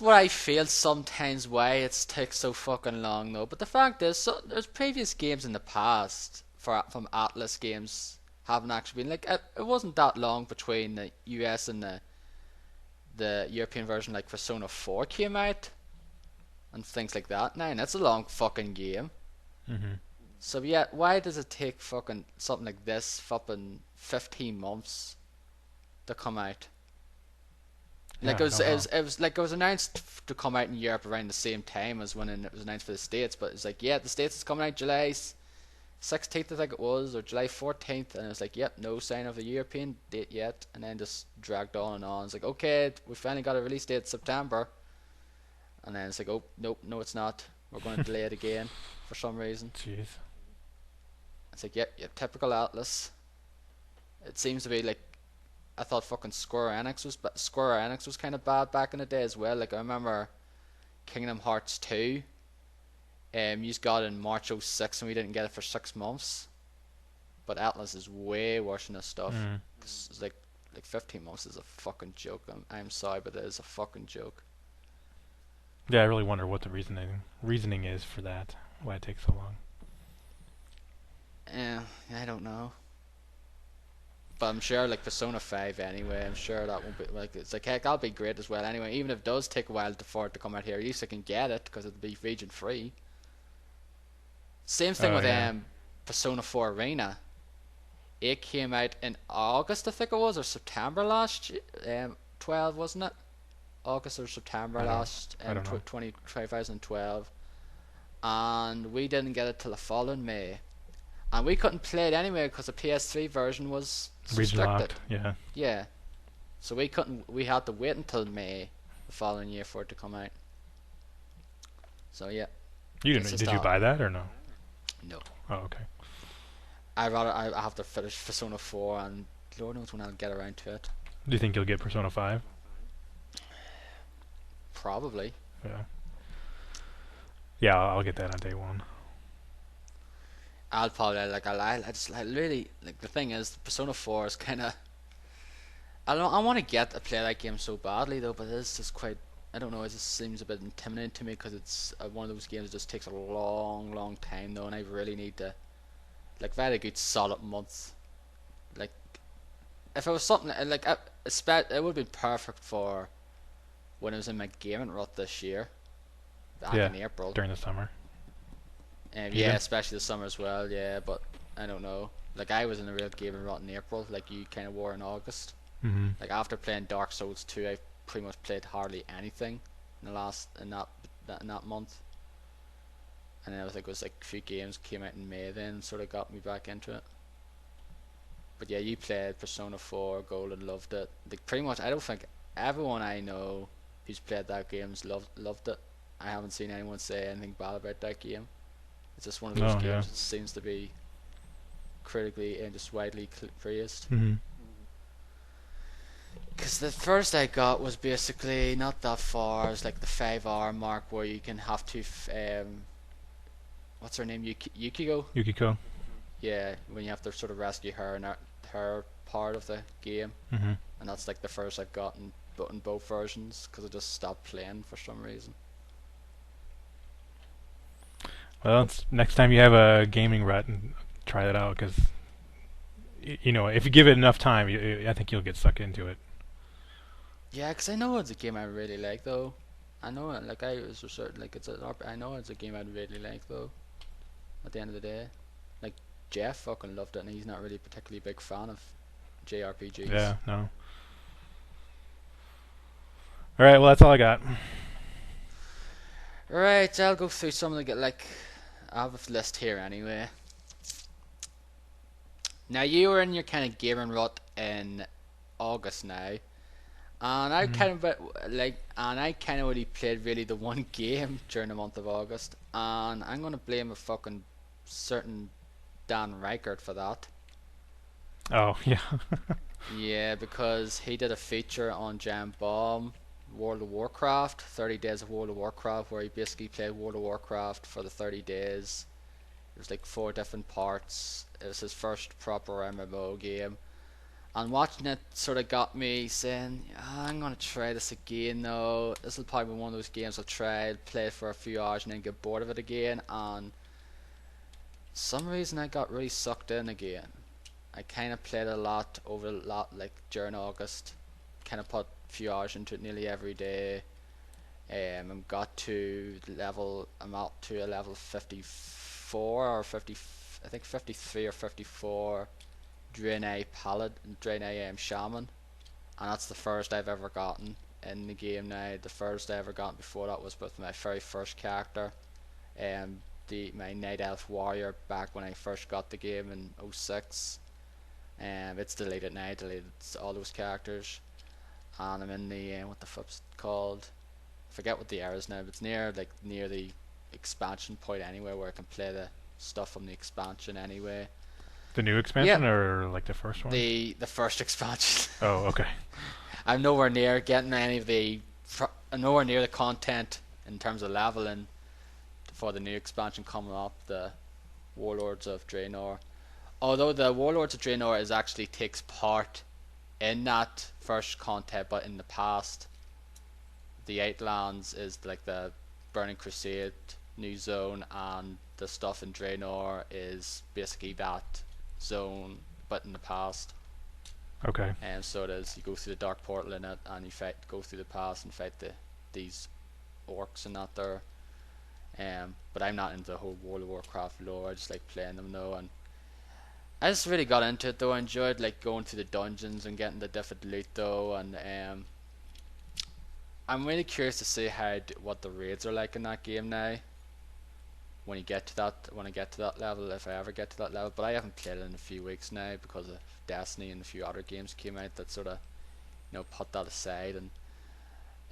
what I feel sometimes why it's takes so fucking long though. But the fact is, so there's previous games in the past from Atlas games haven't actually been like it wasn't that long between the US and the European version. Like Persona 4 came out and things like that. Now that's a long fucking game. Hmm. So yeah, why does it take fucking something like this fucking 15 months to come out? Like Yeah, I don't know. it was announced to come out in Europe around the same time as when it was announced for the States, but it's like, yeah, the States is coming out July 16th, I think it was, or July 14th, and it's like, yep, no sign of the European date yet, and then just dragged on and on. It's like, okay, we finally got a release date September, and then it's like, oh nope, no, it's not. We're going to delay it again for some reason. Jeez. It's like, yep, typical Atlas. It seems to be like I thought fucking Square Enix was kind of bad back in the day as well. Like I remember Kingdom Hearts 2. You got it in March '06 and we didn't get it for 6 months. But Atlas is way worse than this stuff. Mm. 'Cause it's like 15 months is a fucking joke. I'm sorry, but it is a fucking joke. Yeah, I really wonder what the reasoning is for that. Why it takes so long. I don't know. But I'm sure like Persona 5 anyway, I'm sure that won't be like it's like heck, that'll be great as well anyway. Even if it does take a while for it to come out here, at least I can get it because it'll be region free. Same thing Oh with yeah, Persona 4 Arena. It came out in August, I think it was, or September last year. 12 wasn't it? August or September last I don't know. 2012, and we didn't get it till the following May, and we couldn't play it anyway because the PS3 version was Region restricted. locked. Yeah. Yeah, so we couldn't. We had to wait until May the following year for it to come out. So yeah, You it's didn't? just Did you that. buy that or no? No, Oh, okay. I have to finish Persona 4, and Lord knows when I'll get around to it. Do you think you'll get Persona 5? Probably. Yeah. Yeah, I'll get that on day one. I'll probably like I just like really like the thing is Persona 4 is kind of I don't know, I want to get to play that game so badly though, but it's just quite I don't know, it just seems a bit intimidating to me because it's one of those games that just takes a long time though, and I really need to like very good solid month. Like if it was something like it would be perfect for when I was in my gaming rut this year back Yeah, in April. during the summer. Yeah, Even. especially the summer as well. Yeah, but I don't know. Like I was in a real gaming rut in April, like you kind of were in August. Mm-hmm. Like after playing Dark Souls 2, I pretty much played hardly anything in that month. And then I think it was like a few games came out in May then, sort of got me back into it. But yeah, you played Persona 4 Gold and loved it. Like pretty much, I don't think everyone I know who's played that game's loved it. I haven't seen anyone say anything bad about that game. It's just one of those Oh yeah. games that seems to be critically and just widely praised. Mm-hmm. Because the first I got was basically not that far. It was like the 5 hour mark where you can have to. What's her name? Yukiko? Yukiko. Yeah, when you have to sort of rescue her and her part of the game. Mm-hmm. And that's like the first I've gotten but in both versions because I just stopped playing for some reason. Well, next time you have a gaming rut, and try that out because you know if you give it enough time, I think you'll get stuck into it. Yeah, because I know it's a game I really like though. I know it, like I was certain like I know it's a game I'd really like though. At the end of the day, like Jeff fucking loved it, and he's not really a particularly big fan of JRPGs. Yeah. No. All right. Well, that's all I got. Right, I'll go through some of the like I have a list here anyway. Now you were in your kind of gaming rut in August now, and I Mm. kind of I kind of only played really the one game during the month of August, and I'm gonna blame a fucking certain Dan Reichert for that. Oh yeah. Yeah, because he did a feature on Jam Bomb, World of Warcraft, 30 Days of World of Warcraft, where he basically played World of Warcraft for the 30 days. It was like 4 different parts. It was his first proper MMO game. And watching it sort of got me saying, I'm going to try this again though. This will probably be one of those games I'll try, play it for a few hours and then get bored of it again. And some reason I got really sucked in again. I kind of played a lot like during August. Kind of put a few hours into it nearly every day. I'm got to I'm up to a level 54 or 50, I think 53 or 54 Draenei Shaman, and that's the first I've ever gotten in the game now. The first I ever got before that was with my very first character, my Night Elf Warrior back when I first got the game in '06. It's deleted now. I deleted all those characters, and I'm in the what the fuck's it called? I forget what the era is now, but it's near the expansion point anyway, where I can play the stuff from the expansion anyway. The new Yeah, expansion or like the first one? the first expansion. Oh, okay. I'm nowhere near getting any of I'm nowhere near the content in terms of leveling for the new expansion coming up, the Warlords of Draenor. Although the Warlords of Draenor actually takes part in that first content, but in the past, the Outlands is like the Burning Crusade new zone, and the stuff in Draenor is basically that zone but in the past. Okay. And so it is. You go through the dark portal in it, and you go through the past and fight these orcs and that there. But I'm not into the whole World of Warcraft lore. I just like playing them though, and I just really got into it though. I enjoyed like going through the dungeons and getting the different loot though, and I'm really curious to see what the raids are like in that game now. When I get to that level, if I ever get to that level, but I haven't played it in a few weeks now because of Destiny and a few other games came out that sort of, put that aside,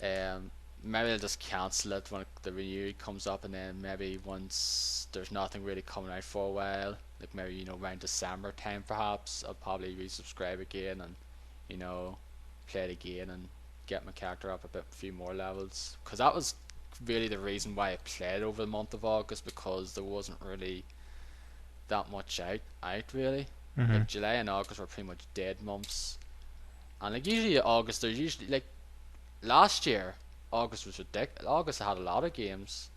and maybe I'll just cancel it when the renew comes up, and then maybe once there's nothing really coming out for a while, like maybe around December time perhaps, I'll probably resubscribe again and play it again and get my character up a few more levels, because that was really the reason why I played over the month of August, because there wasn't really that much out really. Like July and August were pretty much dead months, and like usually August, there's usually like last year August was ridiculous. August had a lot of games,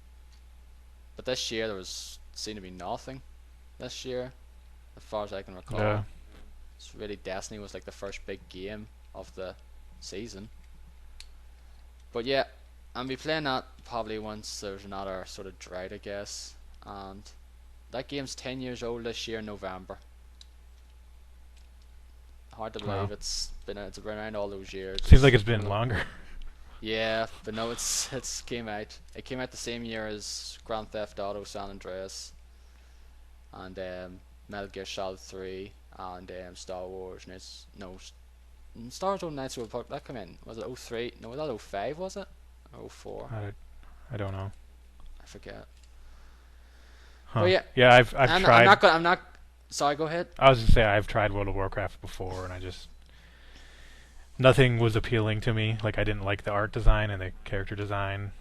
but this year seemed to be nothing. This year, as far as I can recall, it's really Destiny was like the first big game of the season. But yeah, I'll be playing that probably once there's another sort of drought, I guess. And that game's 10 years old this year in November. Hard to believe it's been around all those years. Seems like it's been longer. Yeah, but no, it's came out. It came out the same year as Grand Theft Auto San Andreas, and Metal Gear Solid 3, and Star Wars. Star Wars Knights of the Republic, that came in. Was it 03? No, was that 05? Was it? Or 04? I don't know. I forget. Huh. But yeah, yeah, I've tried. I'm not. Sorry, go ahead. I was gonna say I've tried World of Warcraft before, and nothing was appealing to me. Like I didn't like the art design and the character design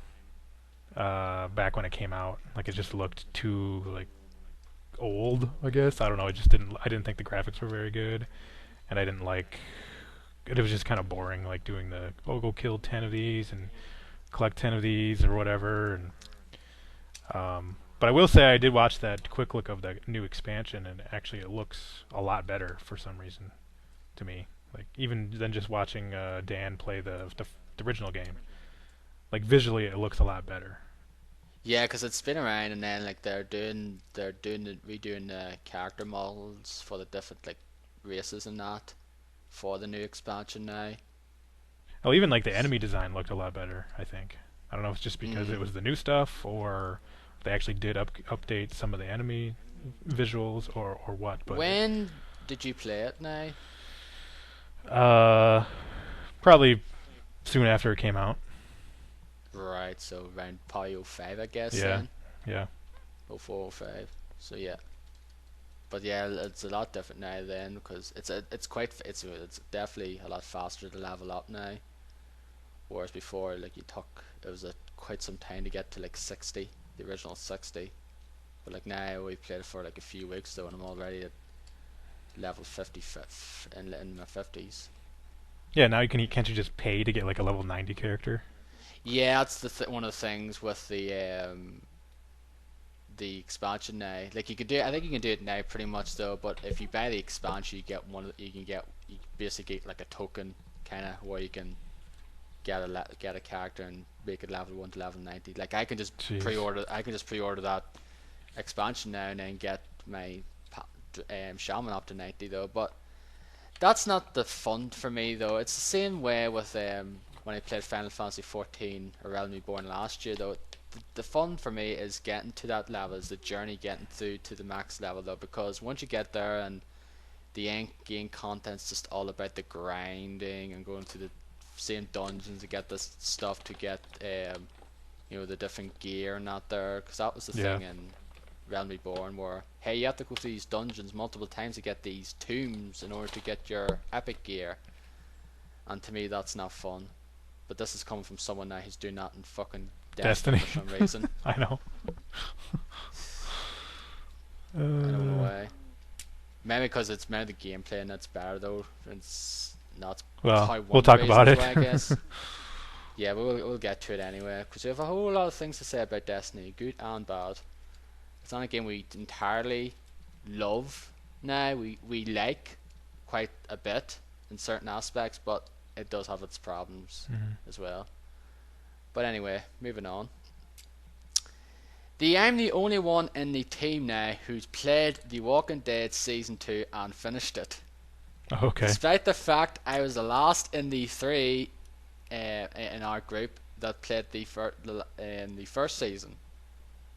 back when it came out. Like it just looked too like old, I guess. I don't know. I didn't think the graphics were very good, and I didn't like. It was just kind of boring, like doing go kill 10 of these and collect 10 of these or whatever. And but I will say I did watch that quick look of the new expansion, and actually it looks a lot better for some reason to me. Like even than just watching Dan play the original game. Like visually, it looks a lot better. Yeah, because it's been around, and then like redoing the character models for the different like races and that for the new expansion now. Well, even like the enemy design looked a lot better. I think. I don't know if it's just because it was the new stuff, or they actually did update some of the enemy visuals, or what. But when did you play it now? Probably soon after it came out. Right, so around probably 05, I guess. Yeah, then. yeah. 04, 05. So yeah, but yeah, it's a lot different now then, because it's definitely a lot faster to level up now. Whereas before, like it was quite some time to get to like 60, the original 60. But like now we played it for like a few weeks though, and I'm already at level 55 in my 50s. Yeah, now can't you just pay to get like a level 90 character? Yeah, that's one of the things with the expansion now. Like I think you can do it now pretty much though. But if you buy the expansion, you basically get like a token kind of where you can get a character and make it level 1 to level 90. Like I can just pre-order that expansion now and then get my shaman up to 90 though. But that's not the fun for me though. It's the same way with when I played Final Fantasy 14 or Realm Reborn last year though. The fun for me is getting to that level, is the journey getting through to the max level though, because once you get there and the end game content's just all about the grinding and going through the same dungeons to get this stuff, to get the different gear and that there, because that was the thing in Realm Reborn, where hey, you have to go through these dungeons multiple times to get these tombs in order to get your epic gear, and to me that's not fun. But this is coming from someone now who's doing that in fucking Destiny for some reason. I know. I don't know why. Maybe because the gameplay and that's better though. It's not. Well, we'll talk about it. I guess. Yeah, we'll get to it anyway, because we have a whole lot of things to say about Destiny, good and bad. It's not a game we entirely love now. We like quite a bit in certain aspects, but it does have its problems as well. But anyway, moving on. I'm the only one in the team now who's played The Walking Dead Season 2 and finished it. Okay. Despite the fact I was the last in the three in our group that played the first season.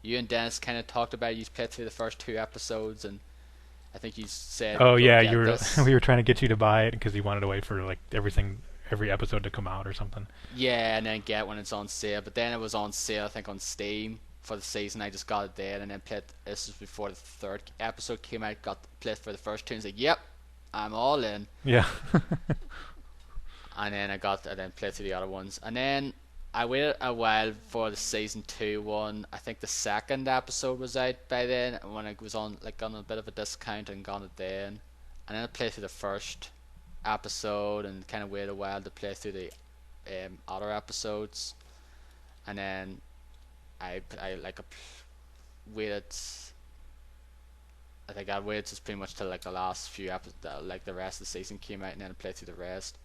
You and Dennis kind of talked about it. You played through the first 2 episodes, and I think you said, Oh "Go yeah, get you were. this." We were trying to get you to buy it because you wanted to wait for like every episode to come out or something. Yeah, and then get when it's on sale. But then it was on sale, I think, on Steam for the season. I just got it there, and then played. This was before the third episode came out. Got played for the first two, and was like, "Yep, I'm all in." Yeah. And then I then played through the other ones, and then I waited a while for the season 2 one. I think the second episode was out by then, when it was on a bit of a discount, and got it then. And then I played through the first episode and kind of waited a while to play through the other episodes, and then I waited. I think I waited just pretty much till like the last few episodes, like the rest of the season came out, and then I played through the rest.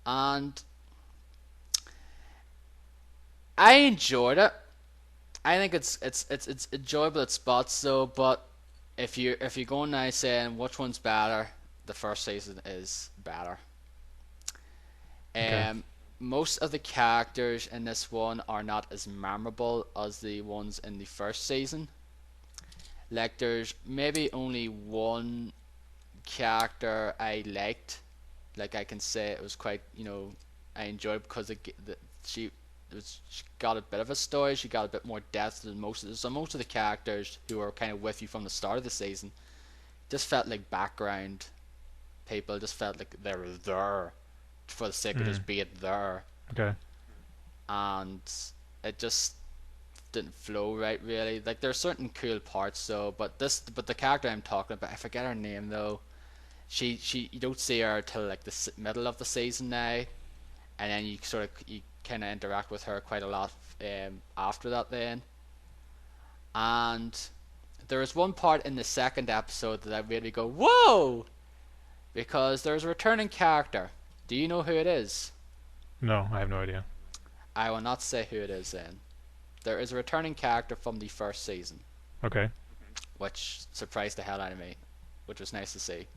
And I enjoyed it. I think it's enjoyable at spots though, but if you're going now saying which one's better, the first season is better. Okay. Most of the characters in this one are not as memorable as the ones in the first season. Like there's maybe only one character I liked. Like I can say it was quite, I enjoyed it because she got a bit of a story. She got a bit more depth than most of the characters who were kind of with you from the start of the season. Just felt like background people. Just felt like they were there for the sake of just being there. Okay. And it just didn't flow right, really. Like there's certain cool parts though, but the character I'm talking about, I forget her name though. She you don't see her till like the middle of the season now, and then you kind of interact with her quite a lot after that then. And there is one part in the second episode that I really go, whoa, because there's a returning character. Do you know who it is? No, I have no idea. I will not say who it is then. There is a returning character from the first season, Okay. which surprised the hell out of me, which was nice to see.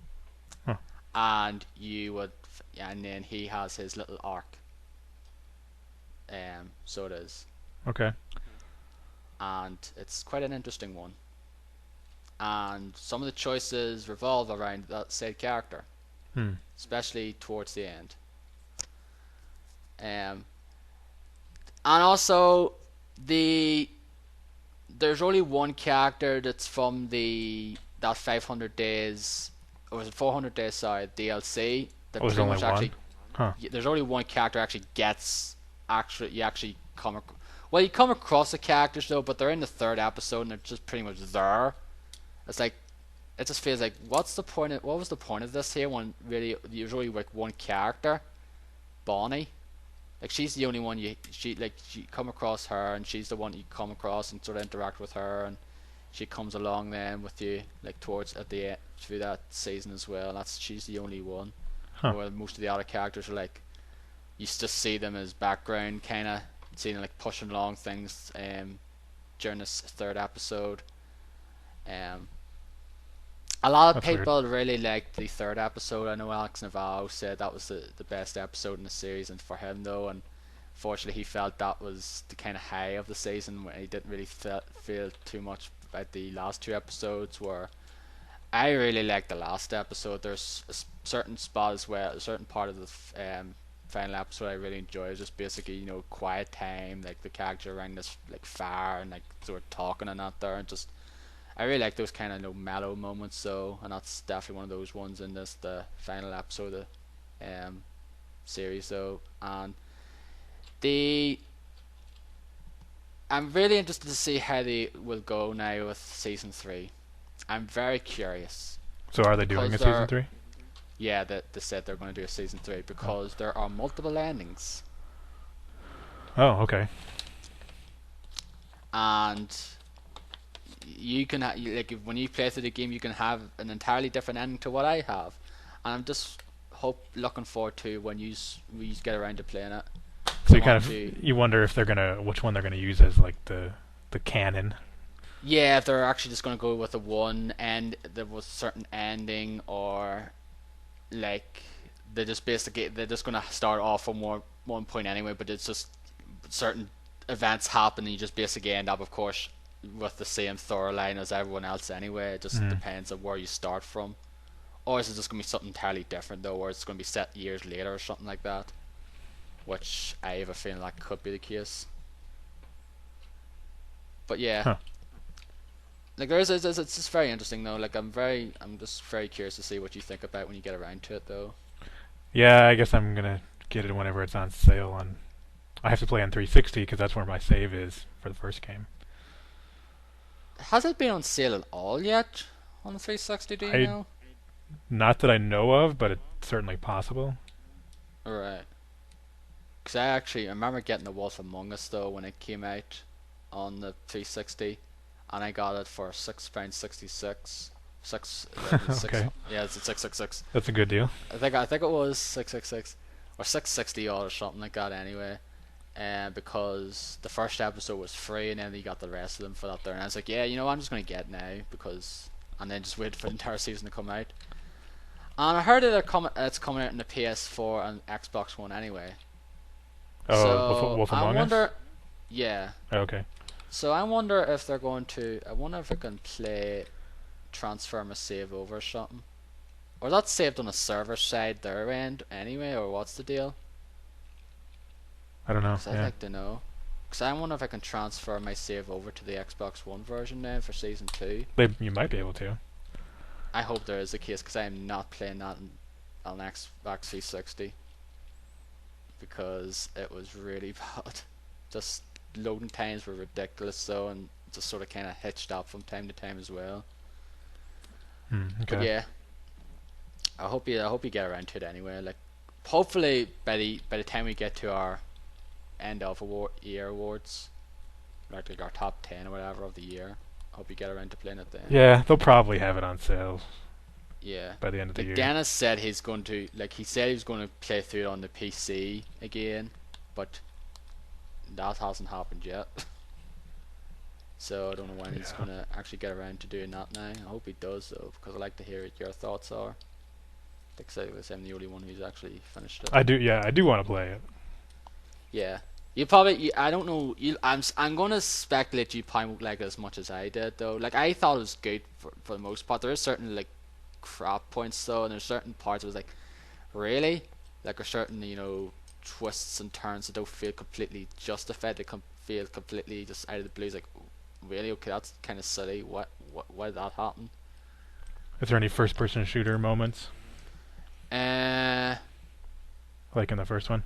Huh. And then he has his little arc. So it is. Okay. And it's quite an interesting one. And some of the choices revolve around that said character, especially towards the end. And also there's only one character that's from that 500 days, or was it 400 days? Sorry, DLC. That there's only one. Huh. There's only one character you actually come. Well, you come across the characters though, but they're in the third episode and they're just pretty much there. It's like, it just feels like, what was the point of this here when really there's only like one character, Bonnie. Like she's the only one you come across her, and she's the one you come across and sort of interact with her, and she comes along then with you like towards at the end through that season as well. She's the only one. Huh. Where most of the other characters are like, you just see them as background, kind of seeing them like pushing along things during this third episode. A lot of people really liked the third episode. I know Alex Navarro said that was the best episode in the series, and for him though, and fortunately he felt that was the kind of high of the season, where he didn't really feel too much about the last 2 episodes. Where I really liked the last episode. There's a certain spot as well, a certain part of the final episode I really enjoyed. Just basically, quiet time, like the character around this like fire and like sort of talking and that there, and just I really like those kind of mellow moments. So, and that's definitely one of those ones in the final episode of the series though. And I'm really interested to see how they will go now with season 3. I'm very curious. So are they doing a season 3? Yeah, they said they're going to do a season 3 because there are multiple endings. Oh, okay. And you can when you play through the game, you can have an entirely different ending to what I have, and I'm just looking forward to when we get around to playing it. So I you kind want of to, you wonder if they're gonna which one they're gonna use as like the canon. yeah, if they're actually just going to go with a one end, there was a certain ending, or like they're just going to start off from one point anyway, but it's just certain events happen, and you just basically end up, of course, with the same storyline as everyone else anyway. It just Mm. depends on where you start from. Or is it just going to be something entirely different though, where it's going to be set years later or something like that? Which I have a feeling that could be the case. But yeah, Huh. like it's just very interesting though. Like I'm just very curious to see what you think about when you get around to it though. Yeah, I guess I'm gonna get it whenever it's on sale. On I have to play on 360 because that's where my save is for the first game. Has it been on sale at all yet on the 360? Do you I know? Not that I know of, but it's certainly possible. Alright. Because I remember getting The Wolf Among Us though when it came out on the 360, and I got it for £6.66. Six, Okay, yeah, it's a 666. that's a good deal. I think it was 666 or 660 odd or something like that anyway. Because the first episode was free, and then you got the rest of them for that there. And I was like, yeah, you know, I'm just gonna get it now because, and then just wait for the entire season to come out. And I heard that it's coming out in the PS4 and Xbox One anyway. Oh, So Wolf I Among Us. wonder, yeah. Oh, okay. So I wonder if they're going to. I wonder if I can transfer my save over or something, or that's saved on a server side their end anyway, or what's the deal? I don't know. Because I'd Yeah, like to know. Because I wonder if I can transfer my save over to the Xbox One version now for Season 2. you might be able to. I hope there is a case, because I am not playing that on Xbox 360. Because it was really bad. Just loading times were ridiculous though, and just sort of kind of hitched up from time to time as well. But Okay. yeah, I hope you get around to it anyway. Like, hopefully by the time we get to our end of year awards, like our top 10 or whatever of the year. Hope you get around to playing it then. Yeah, they'll probably have it on sale Yeah. by the end of the Like year. Dennis said he said he was going to play through it on the PC again, but that hasn't happened yet. So I don't know when he's going to actually get around to doing that now. I hope he does though, because I'd like to hear what your thoughts are. Like I said, I'm the only one who's actually finished it. I do. Yeah, I do want to play it. Yeah. I don't know. I'm gonna speculate you probably won't like it as much as I did though. Like I thought it was good for the most part. There are certain like crap points though, and there's certain parts that was like, really, like there's certain twists and turns that don't feel completely justified. They feel completely just out of the blue. It's like, really, okay, that's kind of silly. Why did that happen? Is there any first-person shooter moments Uh, like in the first one?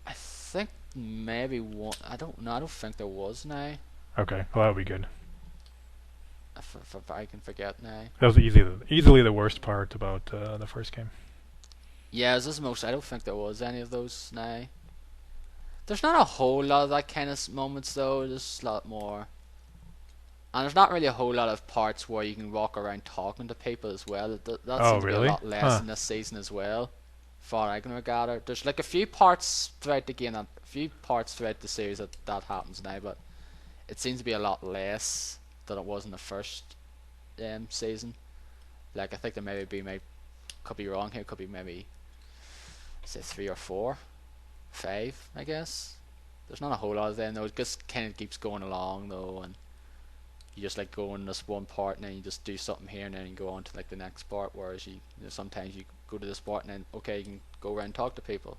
I think maybe one. I don't know. I don't think there was now. Okay, well that would be good. If I can forget now. That was easily the worst part about the first game. Yeah, is this most? I don't think there was any of those now. There's not a whole lot of that kind of moments though. There's a lot more, and there's not really a whole lot of parts where you can walk around talking to people as well. That Oh, seems to be a really? lot less Huh. in this season as well. Far I can gather, there's like a few parts throughout the game, a few parts throughout the series that happens now, but it seems to be a lot less than it was in the first season. Like I think there could be wrong here, could be maybe say 3 or 4, 5, I guess. There's not a whole lot of them though. It just kind of keeps going along though, and you just like go in this one part and then you just do something here and then you go on to like the next part. Whereas sometimes you go to this part and then okay, you can go around and talk to people.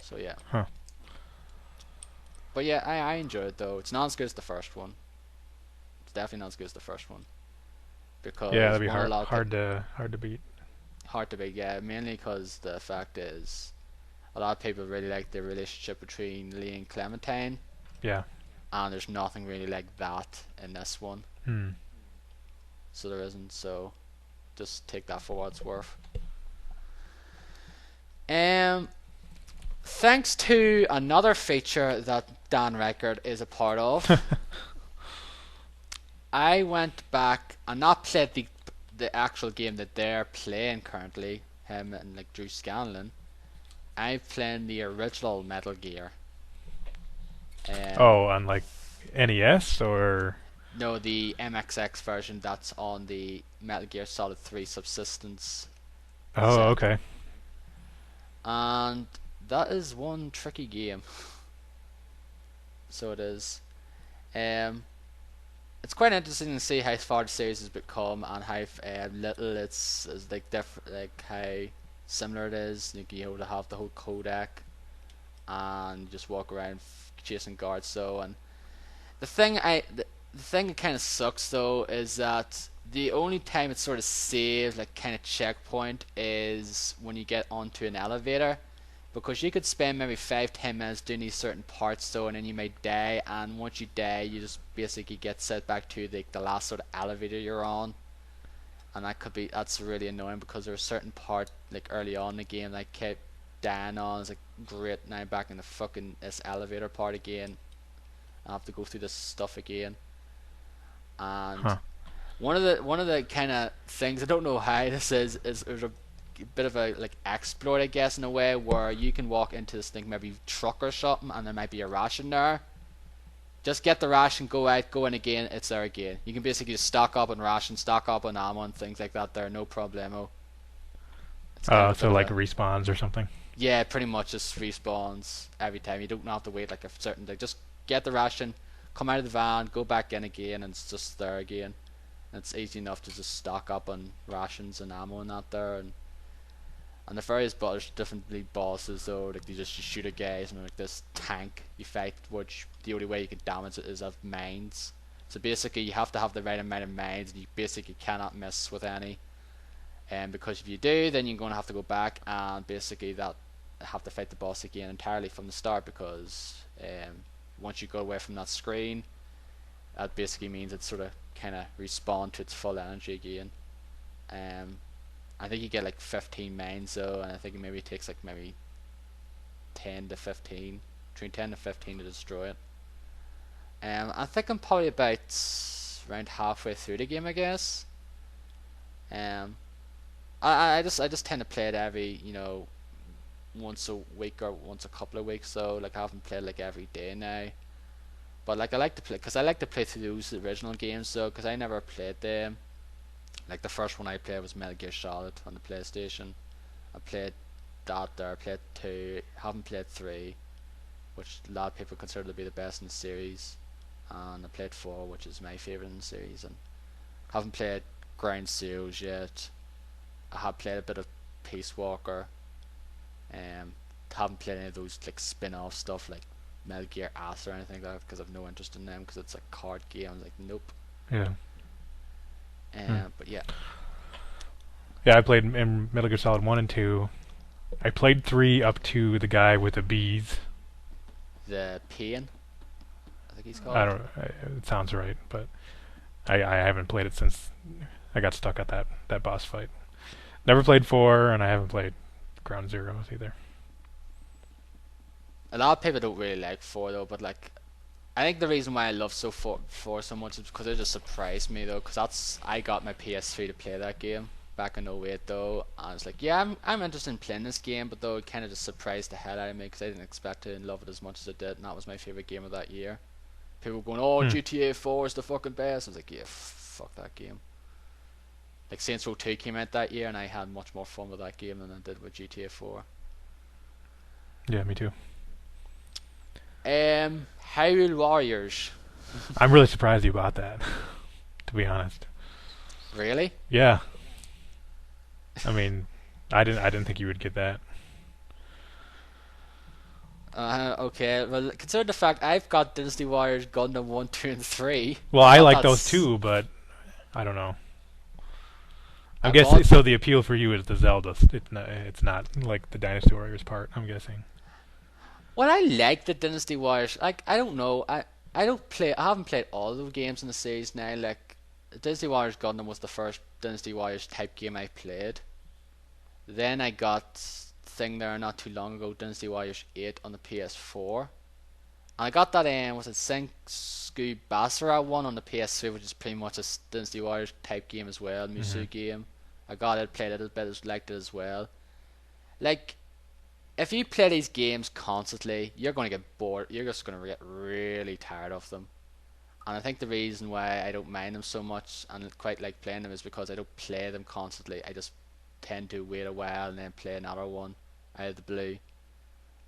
So yeah. Huh. But yeah, I enjoyed it though. It's not as good as the first one. It's definitely not as good as the first one because Yeah, that'd be one, a hard lot of hard to beat. hard to be, yeah, mainly because the fact is a lot of people really like the relationship between Lee and Clementine, Yeah. and there's nothing really like that in this one, Hmm. so there isn't. So just take that for what it's worth. Um thanks to another feature that Dan Record is a part of, I went back and not played the actual game that they're playing currently, him and like Drew Scanlon. I'm playing the original Metal Gear. Oh, on like NES or? No, the MXX version that's on the Metal Gear Solid 3 Subsistence Oh, set. okay. And that is one tricky game. So it is. Um, it's quite interesting to see how far the series has become and how little it's like different, like how similar it is. Like, you know, to have the whole codec and just walk around chasing guards. So, and the thing that kind of sucks though is that the only time it's sort of saved, like kind of checkpoint, is when you get onto an elevator, because you could spend maybe 5-10 minutes doing these certain parts though, and then you might die, and once you die, you just basically get set back to the last sort of elevator you're on, and that's really annoying because there was a certain part like early on in the game that I kept dying on. It's like, great, now I'm back in the fucking this elevator part again. I have to go through this stuff again. And Huh. one of the kind of things, I don't know how this is there's a bit of a like exploit, I guess, in a way, where you can walk into this thing, maybe truck or something, and there might be a ration there. Just get the ration, go out, go in again, it's there again. You can basically just stock up on ration, stock up on ammo and things like that there, no problemo. It's kind of a bit So of like a, respawns or something. yeah, pretty much just respawns every time. You don't have to wait like a certain, like, just get the ration, come out of the van, go back in again, and it's just there again. And it's easy enough to just stock up on rations and ammo and that there. And the various differently bosses though, like you shoot at guys, and like this tank you fight, which the only way you can damage it is of mines. So basically you have to have the right amount of mines, and you basically cannot miss with any. And because if you do, then you're going to have to go back and basically that have to fight the boss again entirely from the start, because once you go away from that screen, that basically means it sort of kind of respawn to its full energy again. Um, I think you get like 15 mines though, and I think it maybe takes like maybe 10 to 15, between 10 to 15 to destroy it. I think I'm probably about around halfway through the game, I guess. Um, I just tend to play it every, once a week or once a couple of weeks. So like I haven't played like every day now. But like I like to play, because I like to play through those original games though, because I never played them. Like the first one I played was Metal Gear Solid on the PlayStation. I played that there. I played 2. Haven't played 3, which a lot of people consider to be the best in the series. And I played 4, which is my favourite in the series. And haven't played Ground Zeroes yet. I have played a bit of Peace Walker. Haven't played any of those like spin-off stuff like Metal Gear Ass or anything like that, because I've no interest in them, because it's a card game. I'm like, nope. Yeah. But yeah. Yeah, I played in Metal Gear Solid 1 and 2. I played 3 up to the guy with the bees. The Pain, I think he's called. I don't. It sounds right, but I haven't played it since I got stuck at that boss fight. Never played 4, and I haven't played Ground Zeroes either. A lot of people don't really like 4 though, but like, I think the reason why I love 4 so much is because it just surprised me though, because I got my PS3 to play that game back in '08 though, and I was like, yeah, I'm interested in playing this game, but though it kind of just surprised the hell out of me, because I didn't expect to love it as much as I did, and that was my favorite game of that year. People were going, oh, GTA 4 is the fucking best. I was like, yeah, fuck that game. Like Saints Row 2 came out that year, and I had much more fun with that game than I did with GTA 4. Yeah, me too. Hyrule Warriors. I'm really surprised you bought that, to be honest. Really? Yeah. I mean, I didn't think you would get that. Okay. Well, consider the fact I've got Dynasty Warriors Gundam 1, 2, and 3. Well, I Not like that those s- too, but I don't know. I'm I guessing bought. so. The appeal for you is the Zelda. It's not like the Dynasty Warriors part. I'm guessing. Well, I like the Dynasty Warriors. Like, I don't know. I don't play. I haven't played all of the games in the series now. Like, Dynasty Warriors Gundam was the first Dynasty Warriors type game I played. Then I got thing there not too long ago, Dynasty Warriors 8 on the PS4. And I got that in, was it Senku Basara one on the PS3, which is pretty much a Dynasty Warriors type game as well, Hmm. Musu game. I got it, played it a bit, liked it as well. Like, if you play these games constantly, you're going to get bored. You're just going to get really tired of them. And I think the reason why I don't mind them so much and quite like playing them is because I don't play them constantly. I just tend to wait a while and then play another one out of the blue.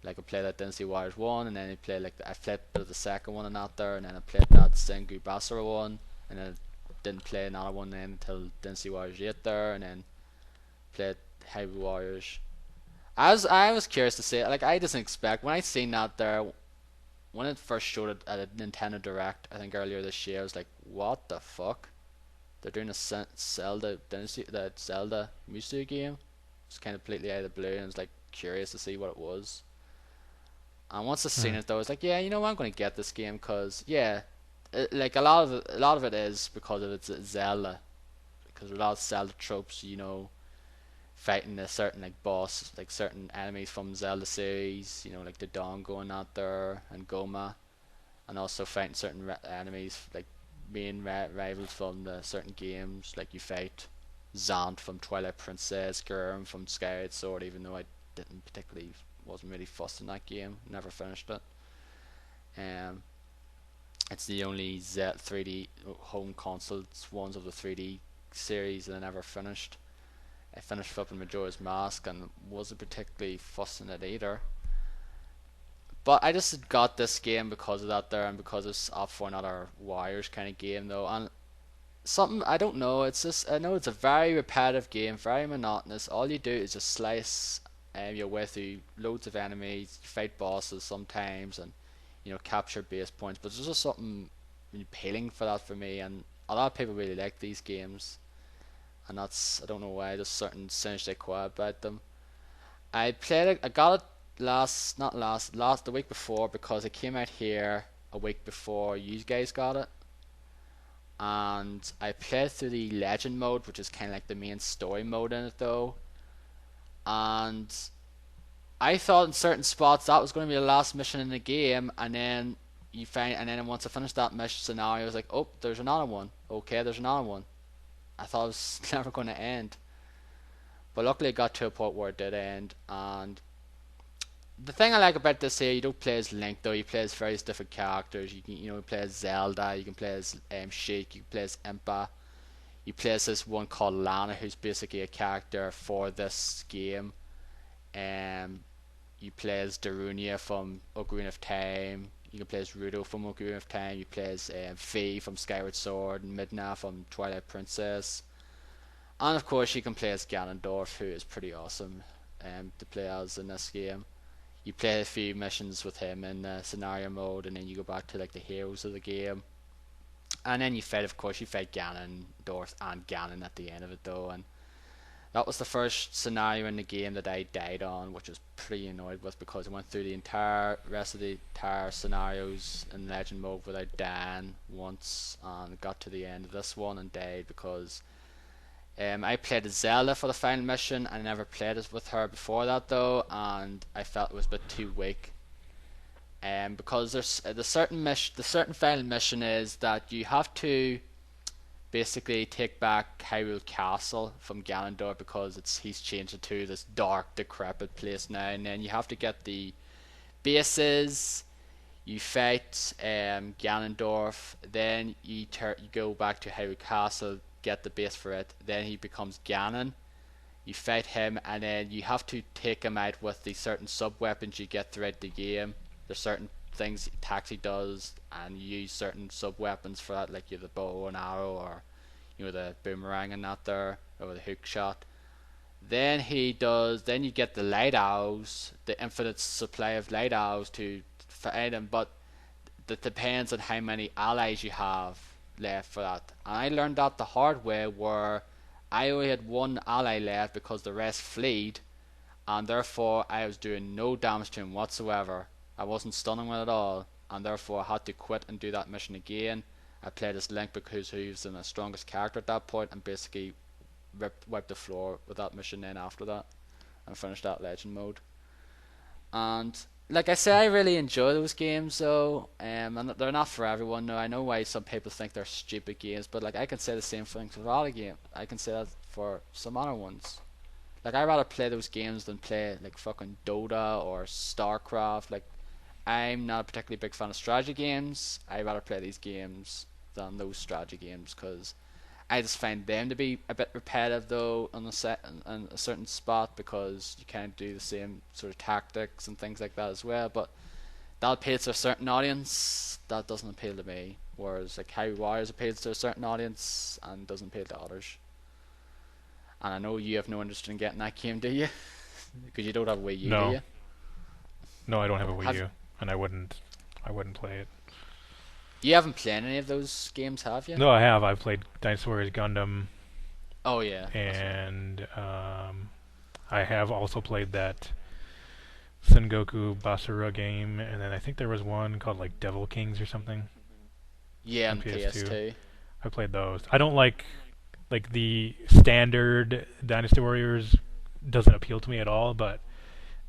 Like I played that Dynasty Warriors 1 and then I played I played a bit of the second one and out there, and then I played that Sengu Basara one, and then I didn't play another one then until Dynasty Warriors 8 there, and then played Hyrule Warriors. I was curious to see, like, I didn't expect when I seen that there when it first showed it at a Nintendo Direct, I think earlier this year. I was like, what the fuck? They're doing a Zelda Dynasty, the Zelda Musu game. It's kind of completely out of the blue, and I was like curious to see what it was. And once I seen Hmm. it, though, I was like, yeah, you know what, I'm going to get this game because yeah, like a lot of it is because of its Zelda, because a lot of Zelda tropes, fighting a certain like boss, like certain enemies from Zelda series, like the Dawn going out there and Goma, and also fighting certain enemies like main rivals from the certain games. Like you fight Zant from Twilight Princess, Gurm from Skyward Sword, even though I didn't particularly wasn't really fussed in that game, never finished it. Um, it's the only 3D home consoles ones of the 3D series that I never finished. I finished flipping Majora's Mask and wasn't particularly fussing it either. But I just got this game because of that there, and because it's up for another Warriors kind of game though. And something I don't know. It's just I know it's a very repetitive game, very monotonous. All you do is just slice your way through loads of enemies, fight bosses sometimes, and capture base points. But there's just something appealing for that for me, and a lot of people really like these games, and that's I don't know why. There's certain synergy quite about them. I played it. I got it not last the week before because it came out here a week before you guys got it, and I played through the legend mode, which is kind of like the main story mode in it though, and I thought in certain spots that was going to be the last mission in the game, and then and then once I finished that mission scenario, I was like, oh, there's another one. Okay, there's another one. I thought it was never going to end, but luckily it got to a point where it did end. And the thing I like about this here, you don't play as Link though. You play as various different characters. You can play as Zelda. You can play as Sheik. You can play as Impa. You play as this one called Lana, who's basically a character for this game. Um, you play as Darunia from Ocarina of Time. You can play as Rudo from Ocarina of Time. You play as Fi from Skyward Sword, and Midna from Twilight Princess. And of course, you can play as Ganondorf, who is pretty awesome to play as in this game. You play a few missions with him in the scenario mode, and then you go back to like the heroes of the game. And then of course, you fight Ganondorf and Ganon at the end of it though, and that was the first scenario in the game that I died on, which I was pretty annoyed with because I went through the entire rest of the entire scenarios in Legend mode without dying once, and got to the end of this one and died because I played as Zelda for the final mission. I never played it with her before that though, and I felt it was a bit too weak. Because there's the certain final mission is that you have to basically take back Hyrule Castle from Ganondorf because he's changed it to this dark, decrepit place now, and then you have to get the bases. You fight Ganondorf, then you go back to Hyrule Castle, get the base for it. Then he becomes Ganon. You fight him, and then you have to take him out with the certain sub weapons you get throughout the game. There's certain things Taxi does, and you use certain sub weapons for that, like the bow and arrow, or the boomerang and that there, or the hook shot. Then he does. Then you get the light arrows, the infinite supply of light arrows to fight him, but that depends on how many allies you have left for that. And I learned that the hard way, where I only had one ally left because the rest fled, and therefore I was doing no damage to him whatsoever. I wasn't stunning him at all, and therefore I had to quit and do that mission again. I played as Link because he was the strongest character at that point, and basically wiped the floor with that mission then after that. and finish that legend mode. And like I say, I really enjoy those games though, and they're not for everyone. No, I know why some people think they're stupid games, but like I can say the same thing for a lot of games. I can say that for some other ones. Like I'd rather play those games than play like fucking Dota or StarCraft. Like I'm not a particularly big fan of strategy games. I'd rather play these games than those strategy games because I just find them to be a bit repetitive though on a set on a certain spot because you can't do the same sort of tactics and things like that as well. But that appeals to a certain audience. That doesn't appeal to me. Whereas like Hyrule Warriors appeals to a certain audience and doesn't appeal to others. And I know you have no interest in getting that game, do you? Because you don't have a Wii U, do No, you? no, I don't have a Wii Have U, and I wouldn't play it. you haven't played any of those games, have you? No, I have. I've played Dynasty Warriors Gundam, Oh yeah, that's right. and I have also played that Sengoku Basara game, and then I think there was one called like Devil Kings or something Yeah, on on the PS2. PS2. I played those. I don't like the standard Dynasty Warriors doesn't appeal to me at all, but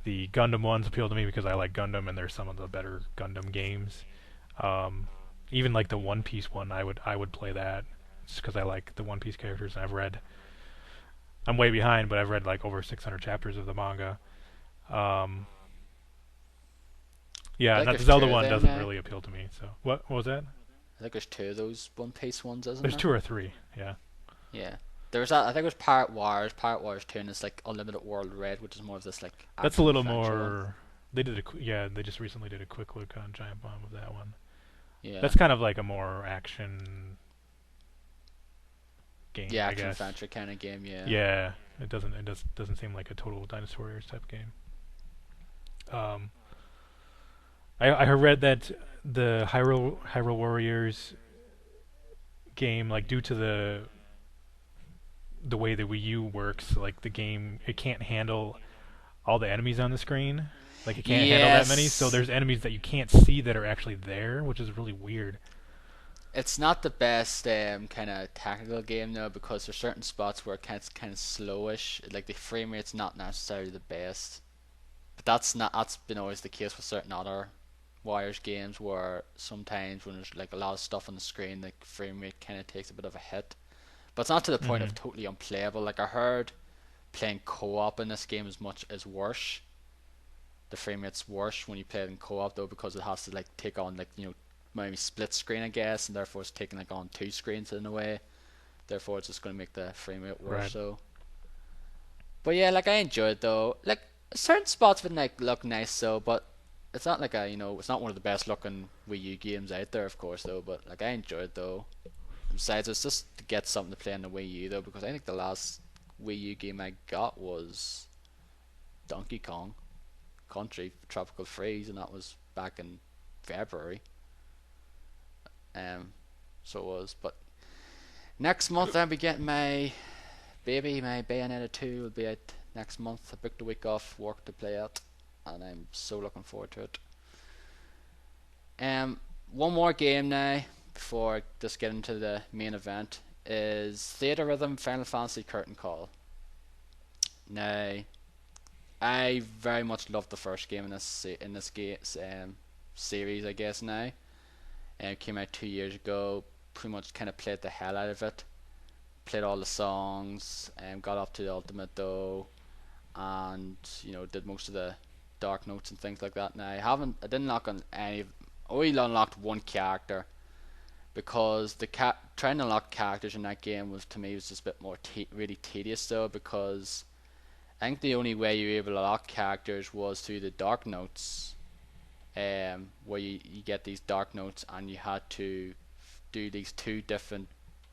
the Gundam ones appeal to me because I like Gundam, and they're some of the better Gundam games. Um, Even like the One Piece one, I would play that just because I like the One Piece characters. And I'm way behind, but I've read like over 600 chapters of the manga. Um, I yeah, think not the there's two Zelda of one them doesn't now. really appeal to me. So what was that? I think there's two of those One Piece ones, isn't There's there? two or three. Yeah, Yeah. There was that. I think it was Pirate Wars 2, and it's like Unlimited World Red, which is more of this like that's a action little adventure one. more. They did yeah, they just recently did a quick look on Giant Bomb of that one. Yeah. That's kind of like a more action game, Yeah, I action guess. adventure kind of game. Yeah. Yeah, it doesn't seem like a total Dynasty Warriors type game. Um, I read that the Hyrule Warriors game, like due to the way the Wii U works, like the game it can't handle all the enemies on the screen. Like it can't handle that many, so Yes. there's enemies that you can't see that are actually there, which is really weird. It's not the best kind of tactical game though because there's certain spots where it's kind of slowish. Like the frame rate's not necessarily the best. But that's been always the case with certain other Warriors games where sometimes when there's like a lot of stuff on the screen, the frame rate kind of takes a bit of a hit. But it's not to the point Hmm. of totally unplayable. Like I heard playing co-op in this game is worse. The frame rate's worse when you play it in co-op though because it has to like take on like maybe split screen I guess, and therefore it's taking like on two screens in a way. Therefore it's just going to make the frame rate worse. Right. So, but yeah, like I enjoyed it though. Like certain spots would like look nice though, but it's not like it's not one of the best looking Wii U games out there, of course though. But like I enjoyed it though. Besides, it's just to get something to play on the Wii U though, because I think the last Wii U game I got was Donkey Kong Country Tropical Freeze, and that was back in February. Um, so it was. But next month I'll be getting my Bayonetta 2 will be out next month. I booked a week off work to play it, and I'm so looking forward to it. One more game now before I just get into the main event is Theta Rhythm Final Fantasy Curtain Call. Now, I very much loved the first game in this game series, I guess now. It came out 2 years ago. Pretty much kind of played the hell out of it. Played all the songs and got up to the ultimate though, and did most of the dark notes and things like that. Now I didn't lock on any. I only unlocked one character because trying to unlock characters in that game was just a bit more really tedious though because I think the only way you were able to lock characters was through the dark notes, where you get these dark notes and you had to do these two different.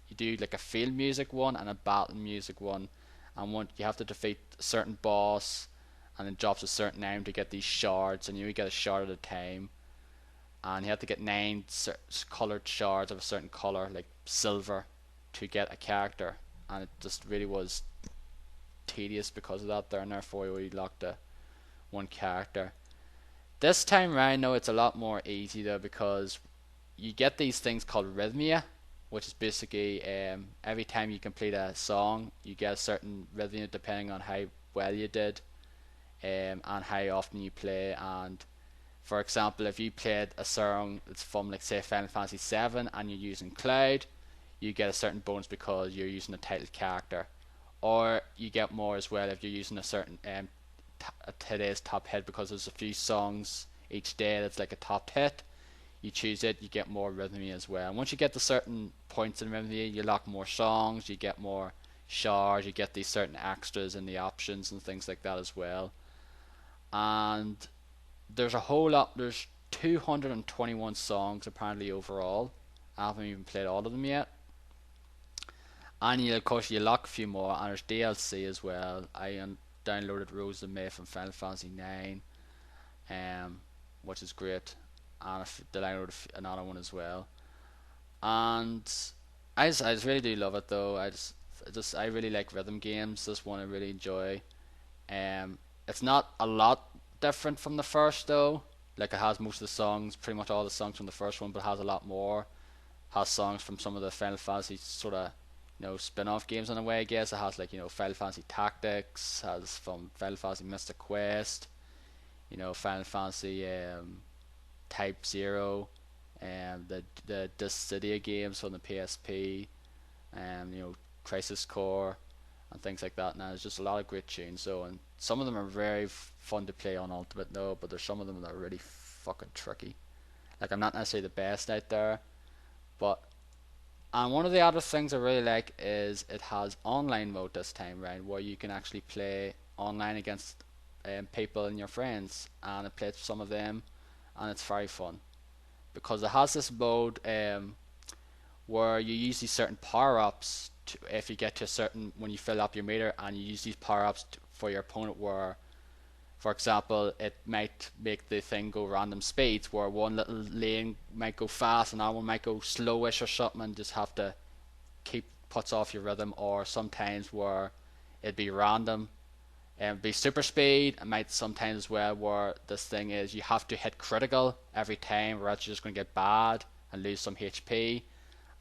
You do like a field music one and a battle music one, and you have to defeat a certain boss, and it drops a certain item to get these shards, and you only get a shard at a time, and you have to get nine colored shards of a certain color, like silver, to get a character, and it just really was tedious because of that there, and therefore you locked a one character. This time round, though, it's a lot more easy though because you get these things called rhythmia, which is basically every time you complete a song, you get a certain rhythmia depending on how well you did. and how often you play. And for example, if you played a song that's from, like, say, Final Fantasy 7 and you're using Cloud, you get a certain bonus because you're using a titled character, or you get more as well if you're using a certain today's top hit, because there's a few songs each day that's like a top hit. You choose it, you get more rhythmy as well. And once you get to certain points in rhythmy, you lock more songs, you get more shards, you get these certain extras in the options and things like that as well. And there's a whole lot. There's 221 songs apparently overall. I haven't even played all of them yet. And of course you lock a few more, and there's DLC as well. I downloaded Rose of May from Final Fantasy 9, which is great, and I downloaded another one as well. And I just really do love it though. I really like rhythm games. This one I really enjoy. It's not a lot different from the first though. Like, it has most of the songs, pretty much all the songs from the first one, but it has a lot more. Has songs from some of the Final Fantasy sort of, spin-off games in a way, I guess. It has, like, Final Fantasy Tactics, has from Final Fantasy Mystic Quest, Final Fantasy Type Zero, the Dissidia games from the PSP, Crisis Core, and things like that. Now, there's just a lot of great tunes, so, and some of them are very fun to play on Ultimate, though, but there's some of them that are really fucking tricky. Like, I'm not necessarily the best out there, but... And one of the other things I really like is it has online mode this time round, where you can actually play online against people and your friends, and I played some of them, and it's very fun because it has this mode where you use these certain power-ups if you get to a certain, when you fill up your meter, and you use these power-ups for your opponent, where, for example, it might make the thing go random speeds, where one little lane might go fast and that one might go slowish or something, and just have to keep puts off your rhythm. Or sometimes where it'd be random and it'd be super speed. It might sometimes as well where this thing is you have to hit critical every time, or else you're just going to get bad and lose some HP.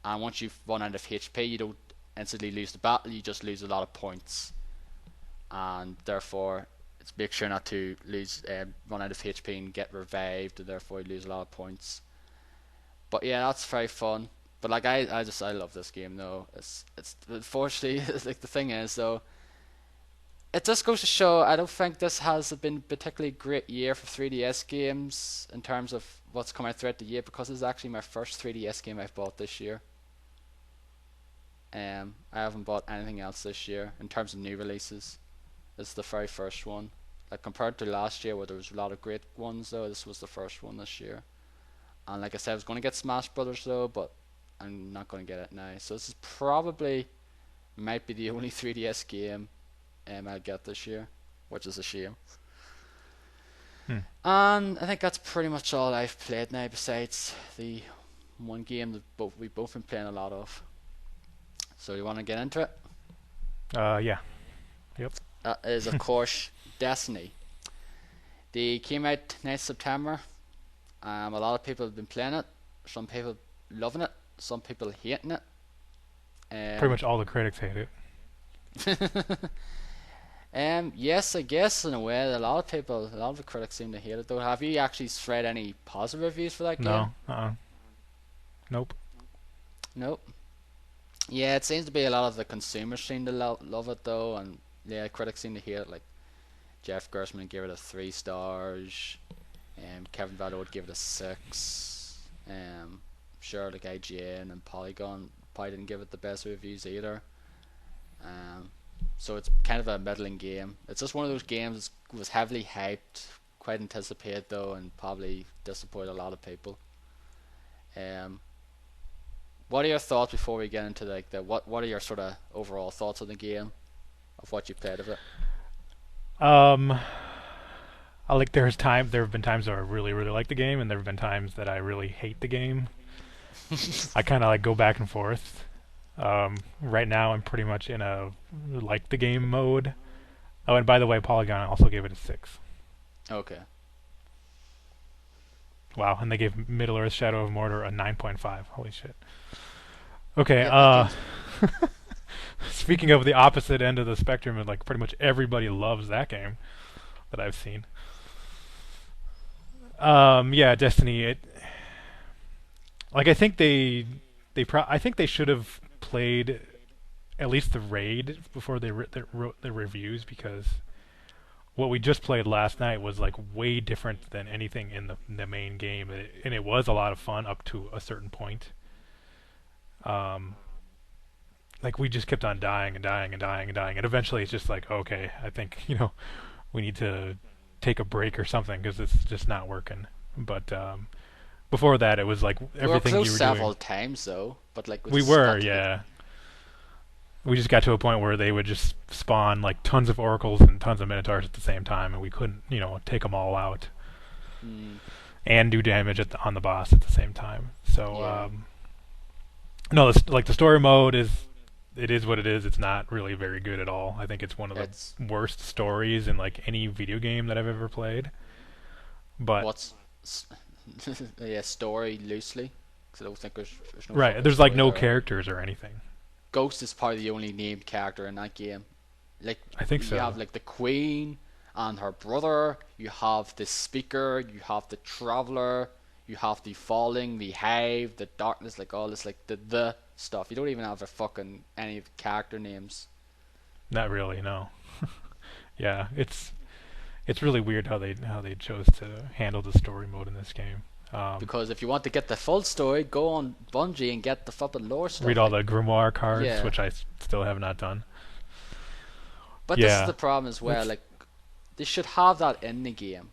And once you've run out of HP, you don't instantly lose the battle, you just lose a lot of points, and therefore make sure not to lose, run out of HP and get revived, and therefore you lose a lot of points. But yeah, that's very fun. But like I love this game though. It's unfortunately like the thing is though, it just goes to show I don't think this has been a particularly great year for 3DS games in terms of what's come out throughout the year, because it's actually my first 3DS game I've bought this year. I haven't bought anything else this year in terms of new releases. It's the very first one. Like, compared to last year where there was a lot of great ones though, this was the first one this year. And like I said, I was going to get Smash Brothers though, but I'm not going to get it now. So this is probably, might be the only 3DS game I'll get this year, which is a shame. And I think that's pretty much all I've played now, besides the one game that we've both been playing a lot of. So you want to get into it? Yeah. Yep. That is, of course, Destiny. They came out 9th September. A lot of people have been playing it. Some people loving it. Some people hating it. Pretty much all the critics hate it. Yes, I guess in a way, a lot of the critics seem to hate it though. Have you actually read any positive reviews for that game? No. Nope. Yeah, it seems to be a lot of the consumers seem to love it though, and yeah, critics seem to hate it. Like Jeff Gerstmann gave it a 3 stars, Kevin Vadot gave it a 6. Sure, like IGN and Polygon probably didn't give it the best reviews either. So it's kind of a middling game. It's just one of those games that was heavily hyped, quite anticipated though, and probably disappointed a lot of people. What are your thoughts before we get into like what are your sort of overall thoughts on the game, of what you played of it? There have been times where I really, really like the game, and there have been times that I really hate the game. I kind of like go back and forth. Right now I'm pretty much in a like the game mode. Oh, and by the way, Polygon also gave it a 6. Okay. Wow, and they gave Middle-earth Shadow of Mordor a 9.5. Holy shit. Okay, speaking of the opposite end of the spectrum, and like pretty much everybody loves that game. that I've seen. Yeah, Destiny. I think I think they should have played at least the raid before they wrote the reviews, because what we just played last night was like way different than anything in the main game, and it was a lot of fun up to a certain point. Um, like we just kept on dying and dying and dying and dying, and eventually it's just like, okay, I think we need to take a break or something because it's just not working. But before that, it was like We were everything you close were several doing. times though, but like we We just were, got to the yeah. We just got to a point where they would just spawn like tons of oracles and tons of minotaurs at the same time, and we couldn't, take them all out mm, and do damage on the boss at the same time. So, yeah. no, like the story mode it is what it is. It's not really very good at all. I think it's one of the It's worst stories in like any video game that I've ever played. But what's s- yeah, story loosely, because I don't think there's no right, fucking there's like story no there. characters or anything. Ghost is probably the only named character in that game. Like I think you have so. like the Queen and her brother, you have the Speaker, you have the Traveler, you have the Falling, the Hive, the Darkness, like all this like the stuff. You don't even have a fucking any of the character names. Not really, no. Yeah, it's really weird how they chose to handle the story mode in this game. Um, Because if you want to get the full story, go on Bungie and get the fucking lore Read stuff. all Like the grimoire cards, yeah, which I still have not done. but this is Yeah, the problem as well. it's Like they should have that in the game.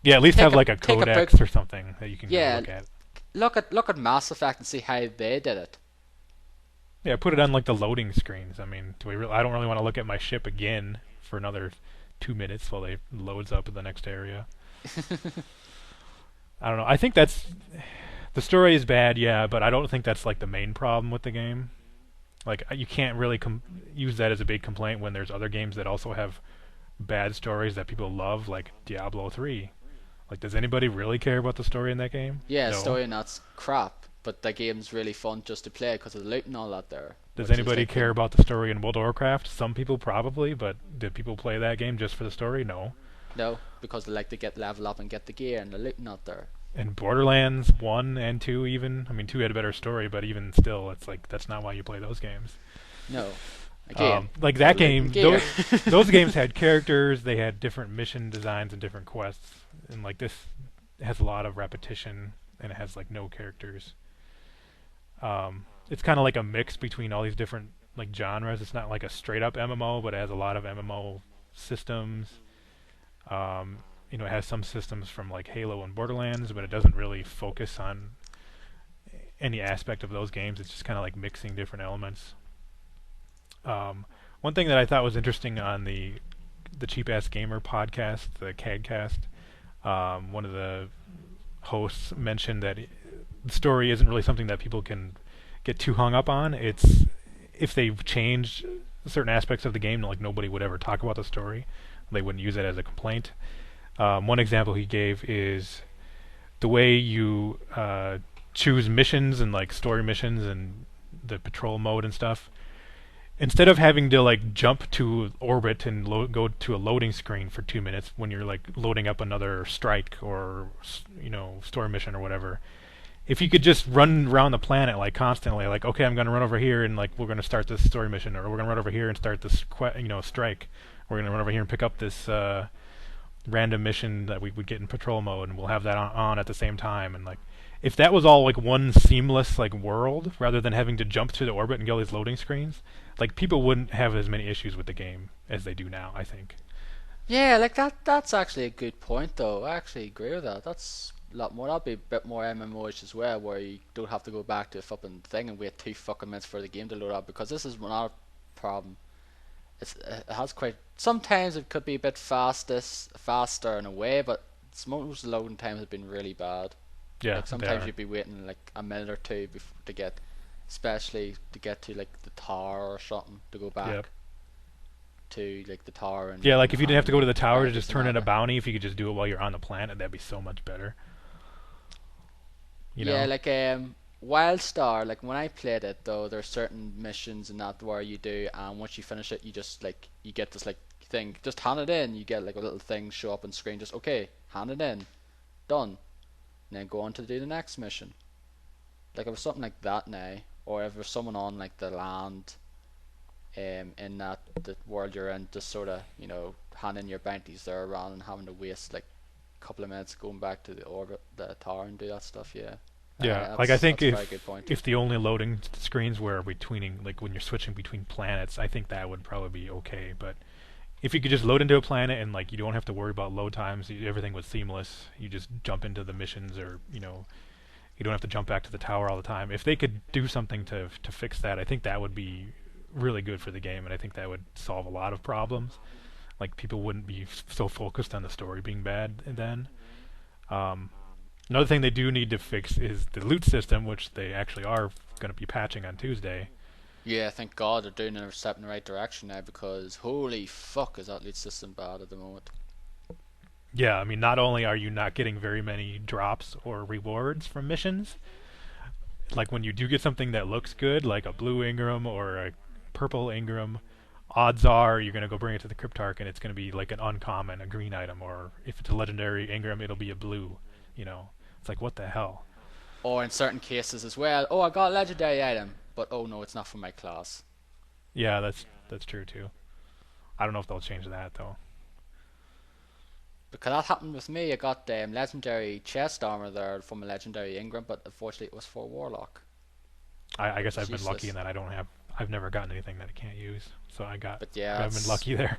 yeah. At least have like a Take a book. codex or something that you can go Yeah, look at. look at Mass Effect and see how they did it. Yeah, put it on like the loading screens. I mean, I don't really want to look at my ship again for another 2 minutes while it loads up in the next area. I don't know. I think that's the story is bad, yeah, but I don't think that's like the main problem with the game. Like you can't really use that as a big complaint when there's other games that also have bad stories that people love, like Diablo 3. Like, does anybody really care about the story in that game? Yeah, No. story and that's crap, but the game's really fun just to play because of the loot and all that there, Does which is anybody like the care about the story in World of Warcraft? Some people probably, but did people play that game just for the story? No. no, because they like to get level up and get the gear and the loot not there. And Borderlands 1 and 2 even, I mean 2 had a better story, but even still, it's like that's not why you play those games. No, again, Like get that the loot and game, gear. those games had characters, they had different mission designs and different quests, and like this has a lot of repetition and it has like no characters. It's kind of like a mix between all these different like genres. It's not like a straight up MMO, but it has a lot of MMO systems. It has some systems from like Halo and Borderlands, but it doesn't really focus on any aspect of those games. It's just kind of like mixing different elements. One thing that I thought was interesting on the Cheap Ass Gamer podcast, the CAGcast, one of the hosts mentioned that the story isn't really something that people can get too hung up on. It's if they've changed certain aspects of the game, like nobody would ever talk about the story. They wouldn't use it as a complaint. One example he gave is the way you choose missions and like story missions and the patrol mode and stuff. Instead of having to like jump to orbit and go to a loading screen for 2 minutes when you're like loading up another strike or story mission or whatever, if you could just run around the planet like constantly, like okay, I'm gonna run over here and like we're gonna start this story mission, or we're gonna run over here and start this strike. We're gonna run over here and pick up this random mission that we would get in patrol mode, and we'll have that on at the same time. And like, if that was all like one seamless like world, rather than having to jump through the orbit and get all these loading screens, like people wouldn't have as many issues with the game as they do now, I think. Yeah, like that's actually a good point though. I actually agree with that. That's a lot more. That'd be a bit more MMO-ish as well, where you don't have to go back to a fucking thing and wait 2 fucking minutes for the game to load up. Because this is not a problem. It has quite. Sometimes it could be a bit faster in a way, but most loading times have been really bad. Yeah, Like they sometimes are. you'd be waiting like a minute or two before to get, especially to get to like the tower or something to go Yep. back to like the tower Yeah, like and if you didn't have to go to the tower to Argus just and turn all in a that. bounty, if you could just do it while you're on the planet, that'd be so much better. You Yeah, know? like Wildstar, like when I played it though, there's certain missions and that where you do, and once you finish it, you just like you get this like thing, just hand it in. You get like a little thing show up on screen, just okay, hand it in, done, and then go on to do the next mission. Like it was something like that now, or if there's someone on like the land, in that the world you're in, just sort of handing your bounties there rather than having to waste like a couple of minutes going back to the orbit, the tower, and do that stuff. Yeah, Yeah, like I that's think a very good point. if the only loading screens were between like when you're switching between planets, I think that would probably be okay. But if you could just load into a planet and like you don't have to worry about load times, everything was seamless. You just jump into the missions, or you don't have to jump back to the tower all the time. If they could do something to fix that, I think that would be really good for the game, and I think that would solve a lot of problems. Like people wouldn't be so focused on the story being bad then. Um, Another thing they do need to fix is the loot system, which they actually are going to be patching on Tuesday. Yeah, thank God they're doing a step in the right direction now because holy fuck is that lead system bad at the moment. Yeah, I mean, not only are you not getting very many drops or rewards from missions, like when you do get something that looks good, like a blue Ingram or a purple Ingram, odds are you're going to go bring it to the Cryptarch and it's going to be like an uncommon, a green item, or if it's a legendary Ingram, it'll be a blue. It's like, what the hell? Or in certain cases as well, oh I got a legendary item, but oh no, it's not from my class. Yeah, that's true too. I don't know if they'll change that though. Because that happened with me. I got legendary chest armor there from a legendary Ingram, but unfortunately it was for Warlock. I guess It's I've been lucky useless. in that I've never gotten anything that I can't use, so But yeah, I've been it's lucky there.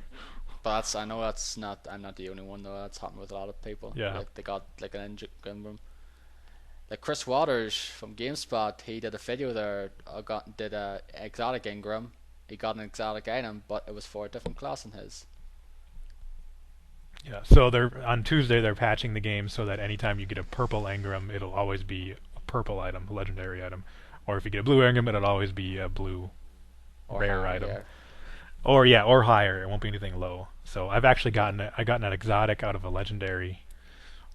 but that's I know that's not I'm not the only one though. That's happened with a lot of people. Yeah, Like they got like an Ingram. Like Chris Waters from GameSpot, he did a video there. Did a exotic Ingram. He got an exotic item, but it was for a different class than his. yeah. So they're on Tuesday they're patching the game so that anytime you get a purple Engram, it'll always be a purple item, a legendary item, or if you get a blue Engram, it'll always be a blue Or rare higher, item. yeah. Or yeah, or higher. It won't be anything low. So I've actually gotten an exotic out of a legendary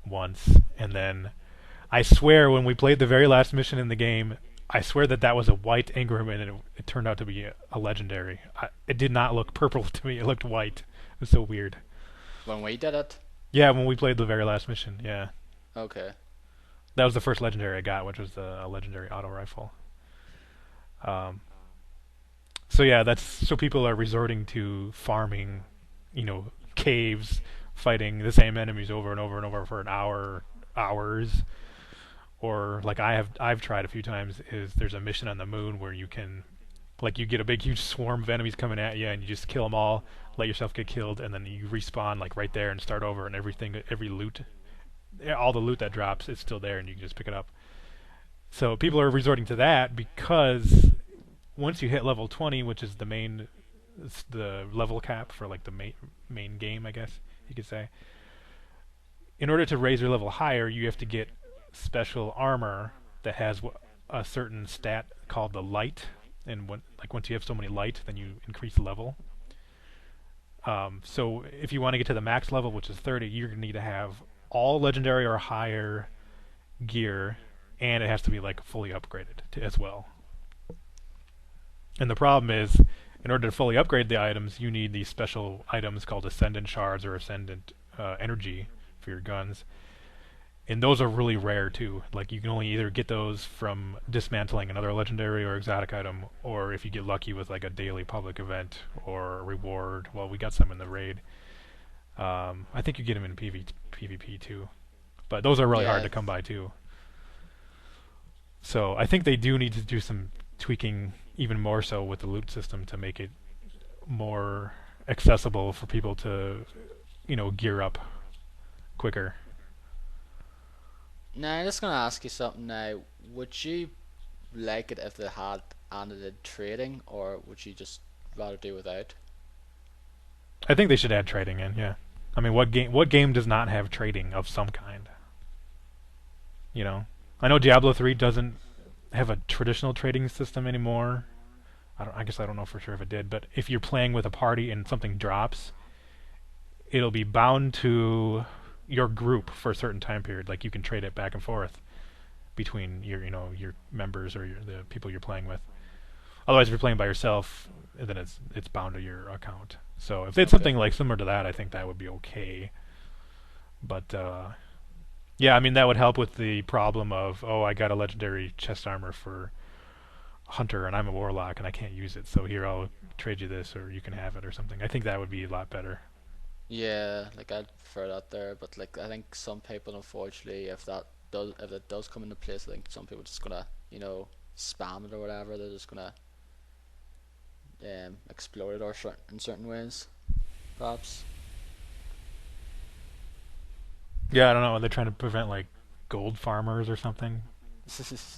once, and then I swear when we played the very last mission in the game, I swear that was a white Ingram, and it turned out to be a legendary. It did not look purple to me. It looked white. It was so weird. When we did it, Yeah, when we played the very last mission, yeah. okay. That was the first legendary I got, which was a legendary auto rifle. Um, so yeah, so people are resorting to farming, caves, fighting the same enemies over and over and over for an hours. Or like I've tried a few times, is there's a mission on the moon where you can, like, you get a big huge swarm of enemies coming at you and you just kill them all, let yourself get killed, and then you respawn like right there and start over, and every loot, all the loot that drops is still there and you can just pick it up. So people are resorting to that because once you hit level 20, which is the level cap for like the main game, I guess you could say, in order to raise your level higher, you have to get special armor that has a certain stat called the light, and once you have so many light, then you increase level. So if you want to get to the max level, which is 30, you're gonna need to have all legendary or higher gear, and it has to be like fully upgraded as well. And the problem is, in order to fully upgrade the items, you need these special items called Ascendant Shards or Ascendant Energy for your guns. And those are really rare too. Like you can only either get those from dismantling another legendary or exotic item, or if you get lucky with like a daily public event or a reward. Well, we got some in the raid. I think you get them in PvP too, but those are really hard Yeah, to come by too. So I think they do need to do some tweaking, even more so with the loot system, to make it more accessible for people to, gear up quicker. now I'm just gonna ask you something now. Would you like it if they had added trading, or would you just rather do without? I think they should add trading in. Yeah, I mean, what game does not have trading of some kind? I know Diablo 3 doesn't have a traditional trading system anymore. I guess I don't know for sure if it did, but if you're playing with a party and something drops, it'll be bound to your group for a certain time period. Like you can trade it back and forth. between your members or the people you're playing with. Otherwise, if you're playing by yourself, then it's bound to your account. So if it's Okay. something like similar to that, I think that would be okay. But yeah, I mean that would help with the problem of, oh, I got a legendary chest armor for hunter and I'm a warlock and I can't use it, so here I'll trade you this or you can have it or something. I think that would be a lot better. Yeah, like I'd prefer that there, but like I think some people, unfortunately, if it does come into place, I think some people just gonna spam it or whatever. They're just gonna exploit it or in certain ways, perhaps. Yeah, I don't know. They're trying to prevent like gold farmers or something.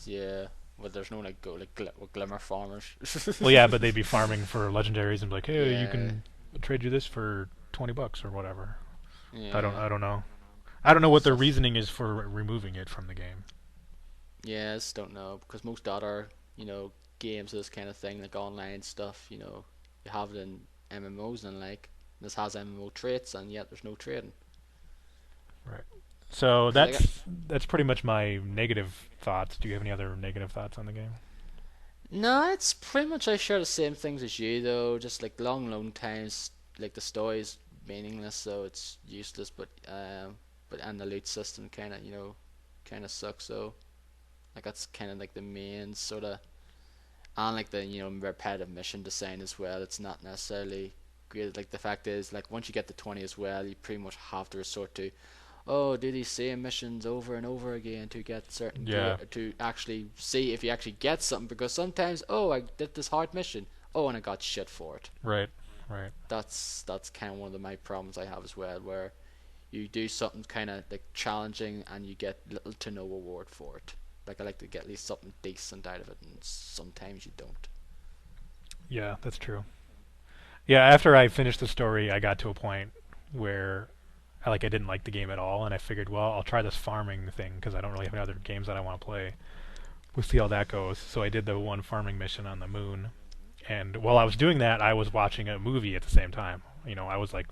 Yeah, but there's no like glimmer farmers. Well, yeah, but they'd be farming for legendaries and be like, hey, you Yeah, can trade you this for $20 or whatever. yeah. I don't know. I don't know what their Stuff. reasoning is for removing it from the game. Yeah, I just don't know because most other games of this kind of thing, like online stuff, you have it in MMOs and like this has MMO traits and yet there's no trading. Right. So 'Cause, like, that's pretty much my negative thoughts. Do you have any other negative thoughts on the game? no, it's pretty much I share the same things as you though. Just like long load times, like the story is meaningless, so it's useless. But and the loot system kind of sucks. So like that's kind of like the main sort of, and like the repetitive mission design as well. It's not necessarily great. Like the fact is, like once you get to 20 as well, you pretty much have to resort to do these same missions over and over again to get certain gear Yeah. to actually see if you actually get something because sometimes I did this hard mission and I got shit for it. Right. Right. That's kind of one of my problems I have as well where you do something kind of like challenging and you get little to no reward for it. Like I like to get at least something decent out of it and sometimes you don't. Yeah, that's true. Yeah, after I finished the story, I got to a point where I didn't like the game at all, and I figured, well, I'll try this farming thing because I don't really have any other games that I want to play. We'll see how that goes. So I did the one farming mission on the moon, and while I was doing that, I was watching a movie at the same time. I was like,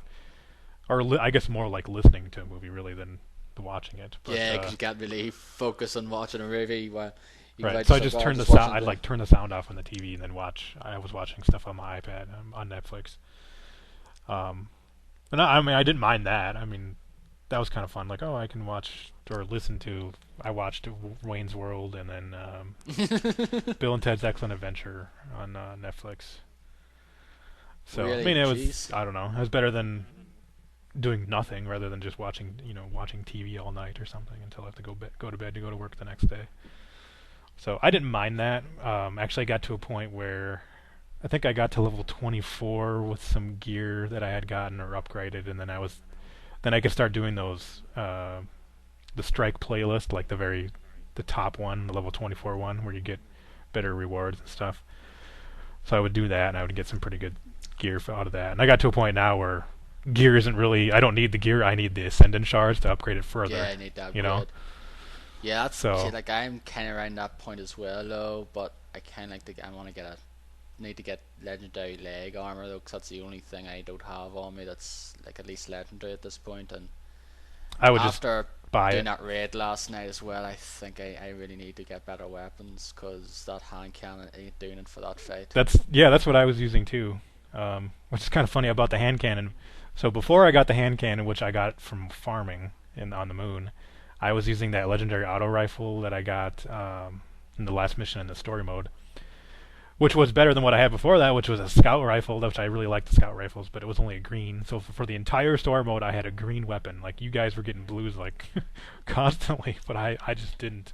I guess more like listening to a movie really than watching it. But Yeah, because you can't really focus on watching a movie while you can right, like so I just like just turned the just sound. watching I'd the. like turn the sound off on the TV and then watch. I was watching stuff on my iPad on Netflix. Um, and I mean, I didn't mind that. I mean, that was kind of fun. Like, oh, I can watch or listen to. I watched Wayne's World and then Bill and Ted's Excellent Adventure on Netflix. So I mean, Really, it was jeez. I don't know. It was better than doing nothing rather than just watching TV all night or something until I have to go to bed to go to work the next day. So I didn't mind that. Actually, I got to a point where I think I got to level 24 with some gear that I had gotten or upgraded, and then I could start doing those the strike playlist, like the top one, the level 24 one, where you get better rewards and stuff. So I would do that, and I would get some pretty good gear out of that. And I got to a point now where gear isn't really. I don't need the gear. I need the ascendant shards to upgrade it Yeah, further. I need that You know. upgrade. Yeah, that's see, So like I'm kind of around that point as well though, but I kind of like to. I want to get a need to get legendary leg armor though, because that's the only thing I don't have on me that's like at least legendary at this point. And I would just after buy doing it. that raid last night as well, I think I really need to get better weapons because that hand cannon ain't doing it for that fight. That's what I was using too. Which is kind of funny about the hand cannon. So before I got the hand cannon, which I got from farming on the moon, I was using that legendary auto rifle that I got in the last mission in the story mode, which was better than what I had before that, which was a scout rifle, which I really liked the scout rifles, but it was only a green. So for the entire story mode, I had a green weapon. Like you guys were getting blues like constantly, but I just didn't.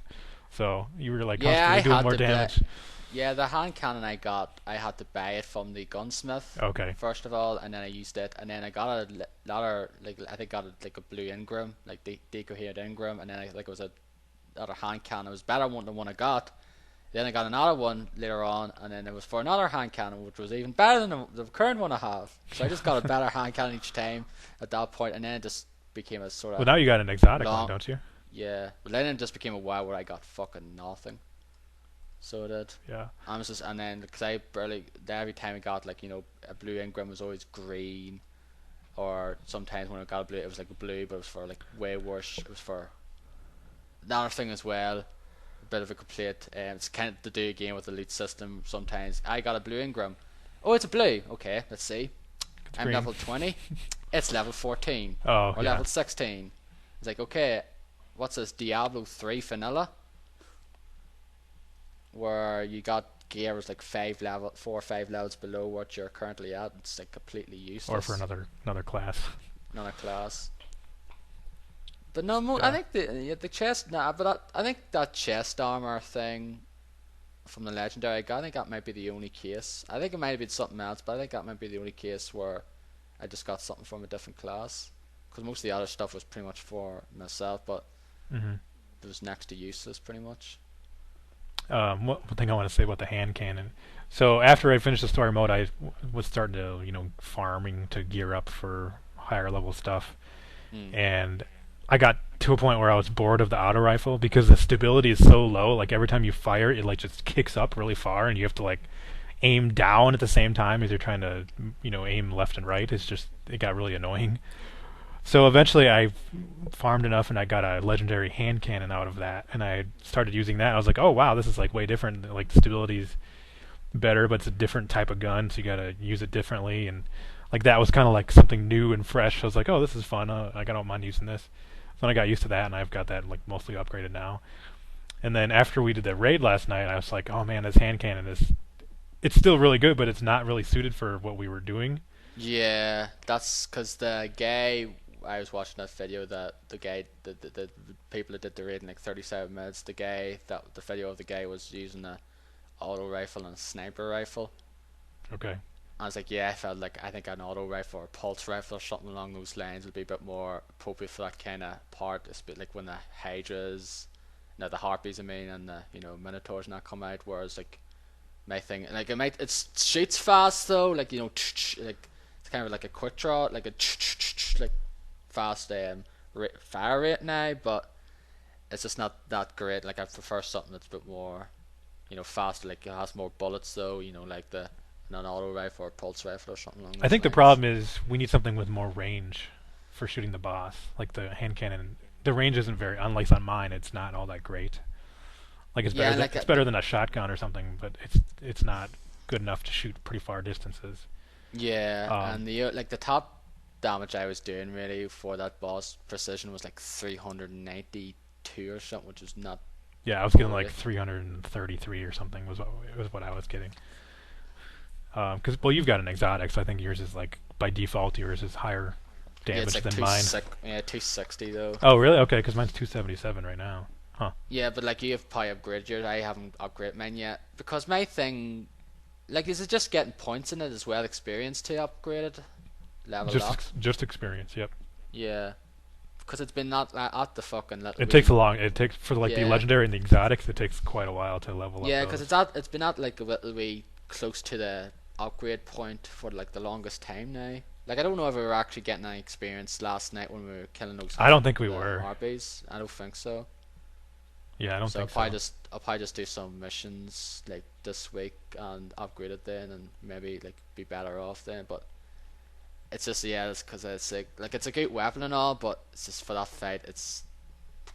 So you were like Yeah, I constantly doing had more to play. damage. Yeah, the hand cannon I got, I had to buy it from the gunsmith Okay. first of all, and then I used it, and then I got a another like I think got like a blue Ingram, like decorated Ingram, and then I like it was a other hand cannon. It was better one than one I got. Then I got another one later on, and then it was for another hand cannon, which was even better than the current one I have. So I just got a better hand cannon each time at that point, and then it just became a sort Well, of now you got an exotic one, long, don't you? yeah. But then it just became a while where I got fucking nothing. So it did. Yeah. I was just, and then because I barely every time I got like a blue Ingram was always green, or sometimes when I got a blue it was like a blue, but it was for like way worse. It was for another thing as well. bit of a complaint. It's kind of to do again with the loot system. Sometimes I got a blue engram. Oh, it's a blue. Okay, let's see. It's I'm green. level 20. It's level 14 Oh, or yeah. level 16. It's like, okay, what's this Diablo 3 vanilla? Where you got gear was like 4 or 5 levels below what you're currently at. It's like completely useless. Or for another class. Another class. But no, I Yeah. think the chest. Nah, but I think that chest armor thing from the legendary I got, I think that might be the only case. I think it might have been something else, but I think that might be the only case where I just got something from a different class. Because most of the other stuff was pretty much for myself, but Hmm. it was next to useless pretty much. One thing I want to say about the hand cannon. So after I finished the story mode, I was starting to, farming to gear up for higher level stuff, Mm. and I got to a point where I was bored of the auto rifle because the stability is so low. Like every time you fire, it like just kicks up really far, and you have to like aim down at the same time as you're trying to, aim left and right. It got really annoying. So eventually I farmed enough and I got a legendary hand cannon out of that, and I started using that. I was like, oh wow, this is like way different. Like the stability's better, but it's a different type of gun, so you gotta use it differently. And like that was kind of like something new and fresh. I was like, oh, this is fun. I don't mind using this. So then I got used to that, and I've got that like mostly upgraded now. And then after we did the raid last night, I was like, oh man, this hand cannon it's still really good, but it's not really suited for what we were doing. Yeah, that's because the guy I was watching that video that the guy the people that did the raid in like 37 minutes. The video of the guy was using a auto rifle and a sniper rifle. Okay. I was like, yeah, I think an auto rifle or a pulse rifle or something along those lines would be a bit more appropriate for that kind of part. It's a bit like when the hydras, no, the harpies, I mean, and the minotaurs not come out. Whereas like my thing, like it shoots fast though, like like it's kind of like a quick draw, like a like fast fire rate now, but it's just not that great. Like I prefer something that's a bit more, faster. Like it has more bullets though, like the an auto rifle or pulse rifle or something along I those think the lines. problem is we need something with more range for shooting the boss. Like the hand cannon, the range isn't very. Unlike on mine, it's not all that great. Like Yeah, and like it's better than a shotgun or something, but it's not good enough to shoot pretty far distances. yeah, Um, and the top damage I was doing really for that boss precision was like 392 or something, which is not yeah, I was getting like great. 333 or something was what I was getting. Because well, you've got an exotic, so I think yours is like by default yours is higher Yeah, it's damage like than mine. 260 though. Oh really? Okay, because mine's 277 right now. Huh? Yeah, but like you have probably upgraded yours. I haven't upgraded mine yet because my thing, like, is it just getting points in it as well, experience to upgrade it, level Just up? just experience. Yep. Yeah, because it's been not at the fucking little It takes a wee. long. It takes for like the Yeah, legendary and the exotics. It takes quite a while to level up yeah, because those. it's been at like a little wee close to the upgrade point for like the longest time now. Like I don't know if we were actually getting any experience last night when we were killing those I don't think we the were. harpies. I don't think so. Yeah, I don't So think so. I'll probably just do some missions like this week and upgrade it then, and maybe like be better off then. But it's just yeah, it's because it's like it's a good weapon and all, but it's just for that fight, it's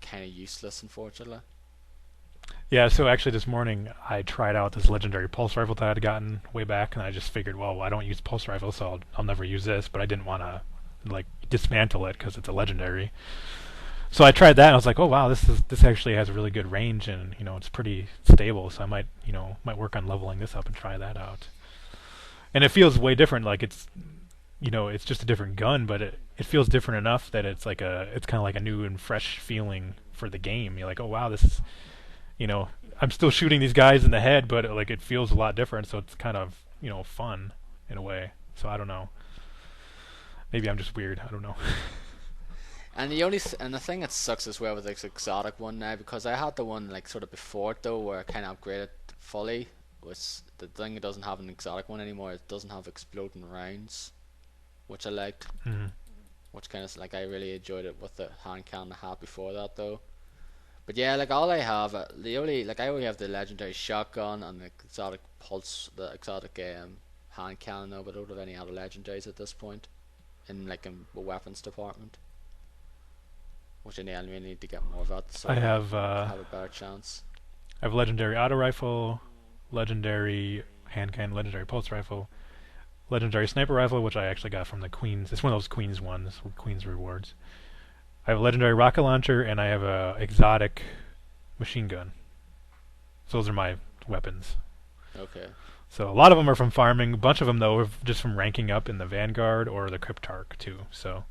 kind of useless, unfortunately. Yeah, so actually this morning I tried out this legendary pulse rifle that I had gotten way back, and I just figured, well, I don't use pulse rifles, so I'll never use this. But I didn't want to like dismantle it because it's a legendary. So I tried that, and I was like, oh wow, this actually has a really good range, and it's pretty stable. So I might work on leveling this up and try that out. And it feels way different. Like it's just a different gun, but it feels different enough that it's kind of like a new and fresh feeling for the game. You're like, oh wow, this is I'm still shooting these guys in the head, but like it feels a lot different. So it's kind of fun in a way. So I don't know. Maybe I'm just weird. I don't know. And the thing that sucks as well with this exotic one now, because I had the one like sort of before it though, where I kind of upgraded fully. Was the thing it doesn't have an exotic one anymore? It doesn't have exploding rounds, which I liked. Mhm. Which kind of like I really enjoyed it with the hand cannon I had before that though. But yeah, like all I have, I only have the legendary shotgun and the exotic pulse, the exotic hand cannon though, but I don't have any other legendaries at this point in the weapons department, which I really need to get more of that, I so have have a better chance. I have legendary auto rifle, legendary hand cannon, legendary pulse rifle, legendary sniper rifle, which I actually got from the Queen's. It's one of those Queen's ones, Queen's rewards. I have a legendary rocket launcher, and I have a exotic machine gun. So those are my weapons. Okay. So a lot of them are from farming. A bunch of them, though, are just from ranking up in the Vanguard or the Cryptarch, too. So,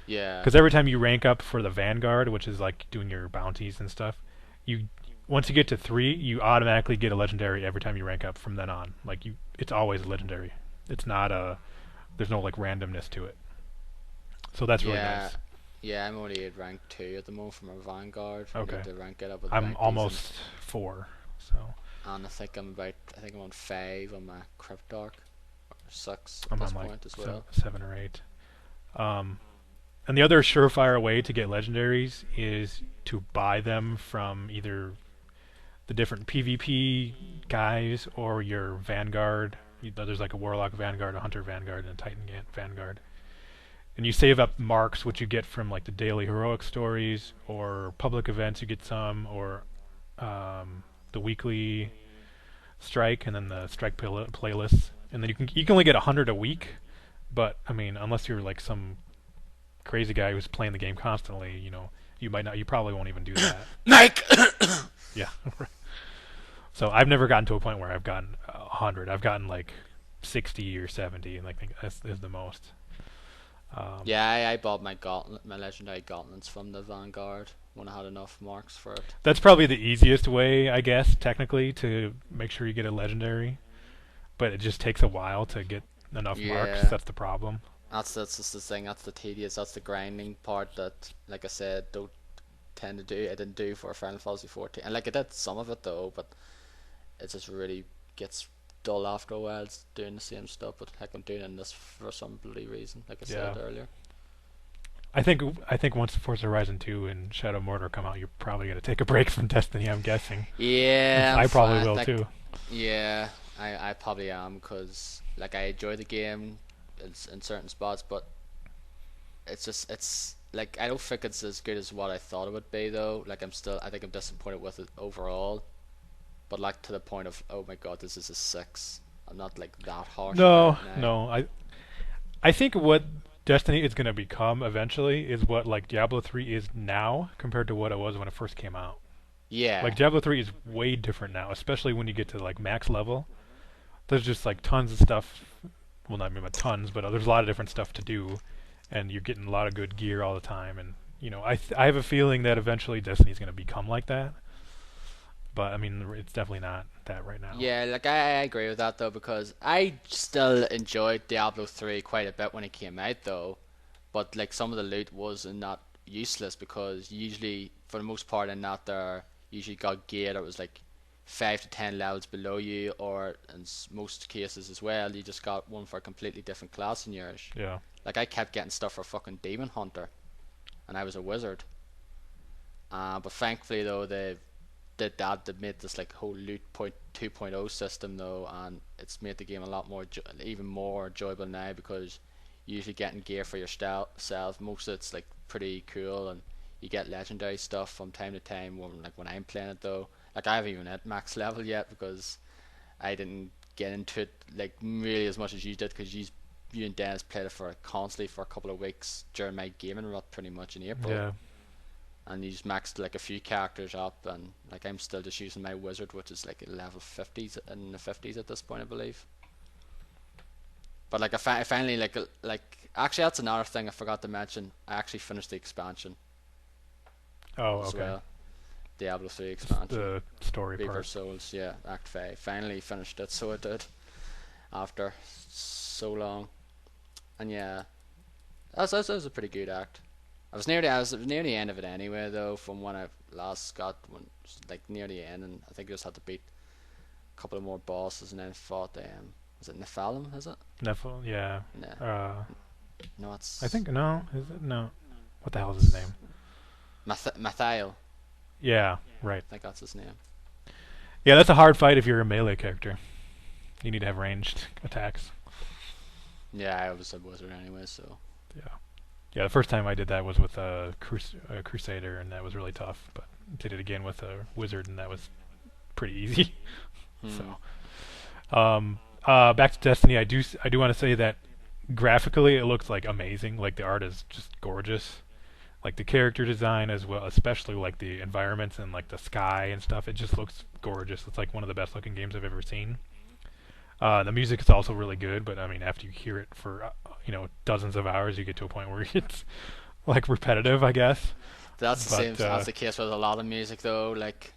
Yeah. because every time you rank up for the Vanguard, which is like doing your bounties and stuff, you once you get to 3, you automatically get a legendary every time you rank up from then on. Like it's always legendary. It's not there's no like randomness to it. So that's really Yeah. nice. Yeah, I'm only at rank 2 at the moment for my Vanguard. I Okay. need to rank it up with I'm bounties almost 4. So and I think I'm on 5 on my Cryptarch. Or 6 at I'm this on like point as well. 7 or 8. Um, and the other surefire way to get legendaries is to buy them from either the different PvP guys or your Vanguard. There's like a Warlock Vanguard, a Hunter Vanguard, and a Titan Vanguard. And you save up marks, which you get from like the daily heroic stories or public events. You get some, or the weekly strike, and then the strike playlists. And then you can only get 100 a week. But I mean, unless you're like some crazy guy who's playing the game constantly, you might not. You probably won't even do that. Mike! Yeah. So I've never gotten to a point where I've gotten 100. I've gotten like 60 or 70, and I think that's is the most. Yeah, I bought my legendary gauntlets from the Vanguard when I had enough marks for it. That's probably the easiest way, I guess, technically, to make sure you get a legendary. But it just takes a while to get enough marks. Yeah. That's the problem. That's just the thing. That's the tedious. That's the grinding part that, like I said, don't tend to do. I didn't do for Final Fantasy 14, and like I did some of it though, but it just really gets dull after a while. It's doing the same stuff, but heck, I'm doing this for some bloody reason, like I Yeah. said earlier. I think once Forza Horizon 2 and Shadow Mordor come out, you're probably gonna take a break from Destiny. I'm guessing. Yeah, I probably fine. will Like, too. yeah, I probably am because like I enjoy the game in certain spots, but it's like I don't think it's as good as what I thought it would be though. Like I think I'm disappointed with it overall, but like to the point of oh my god, this is a 6. I'm not like that harsh No, about it now. no. I think what Destiny is gonna become eventually is what like Diablo 3 is now compared to what it was when it first came out. Yeah, Like Diablo 3 is way different now, especially when you get to like max level. There's just like tons of stuff. Well, not maybe tons, but there's a lot of different stuff to do, and you're getting a lot of good gear all the time. And I have a feeling that eventually Destiny's going to become like that. But I mean, it's definitely not that right now. yeah, like I agree with that though because I still enjoyed Diablo 3 quite a bit when it came out though, but like some of the loot was not useless because usually for the most part in that there usually got gear that was like 5 to 10 levels below you, or in most cases as well you just got one for a completely different class than yours. Yeah. Like I kept getting stuff for fucking Demon Hunter, and I was a wizard. But thankfully though they made this like whole loot point 2.0 system though, and it's made the game a lot more even more enjoyable now because usually getting gear for yourself, most of it's like pretty cool, and you get legendary stuff from time to time. When I'm playing it though, like I haven't even hit max level yet because I didn't get into it like really as much as you did because you and Dennis played it for constantly for a couple of weeks during my gaming rut pretty much in April. Yeah. And you just maxed like a few characters up, and like I'm still just using my wizard, which is like level 50s in the 50s at this point, I believe. But like I finally like actually that's another thing I forgot to mention. I actually finished the expansion Oh, as okay. well. Diablo 3 expansion. The story Reaper part. Souls, yeah, Act 5. Finally finished it, so I did after so long. And yeah, that was a pretty good act. I was near the end of it anyway though, from when I last got like near the end, and I think I just had to beat a couple of more bosses and then fought was it Nephilim, is it? Nephil, yeah. No. No, it's I think no. Is it no? What the hell is his name? Mathiel. Yeah, right. I think that's his name. Yeah, that's a hard fight if you're a melee character. You need to have ranged attacks. Yeah, I was a wizard anyway, so Yeah. Yeah, the first time I did that was with a Crusader, and that was really tough. But did it again with a wizard, and that was pretty easy. Hmm. Back to Destiny, I do want to say that graphically it looks like amazing. Like the art is just gorgeous. Like the character design as well, especially like the environments and like the sky and stuff. It just looks gorgeous. It's like one of the best looking games I've ever seen. The music is also really good, but I mean, after you hear it for dozens of hours, you get to a point where it's like repetitive, I guess. That's the same. But That's the case with a lot of music, though. Like,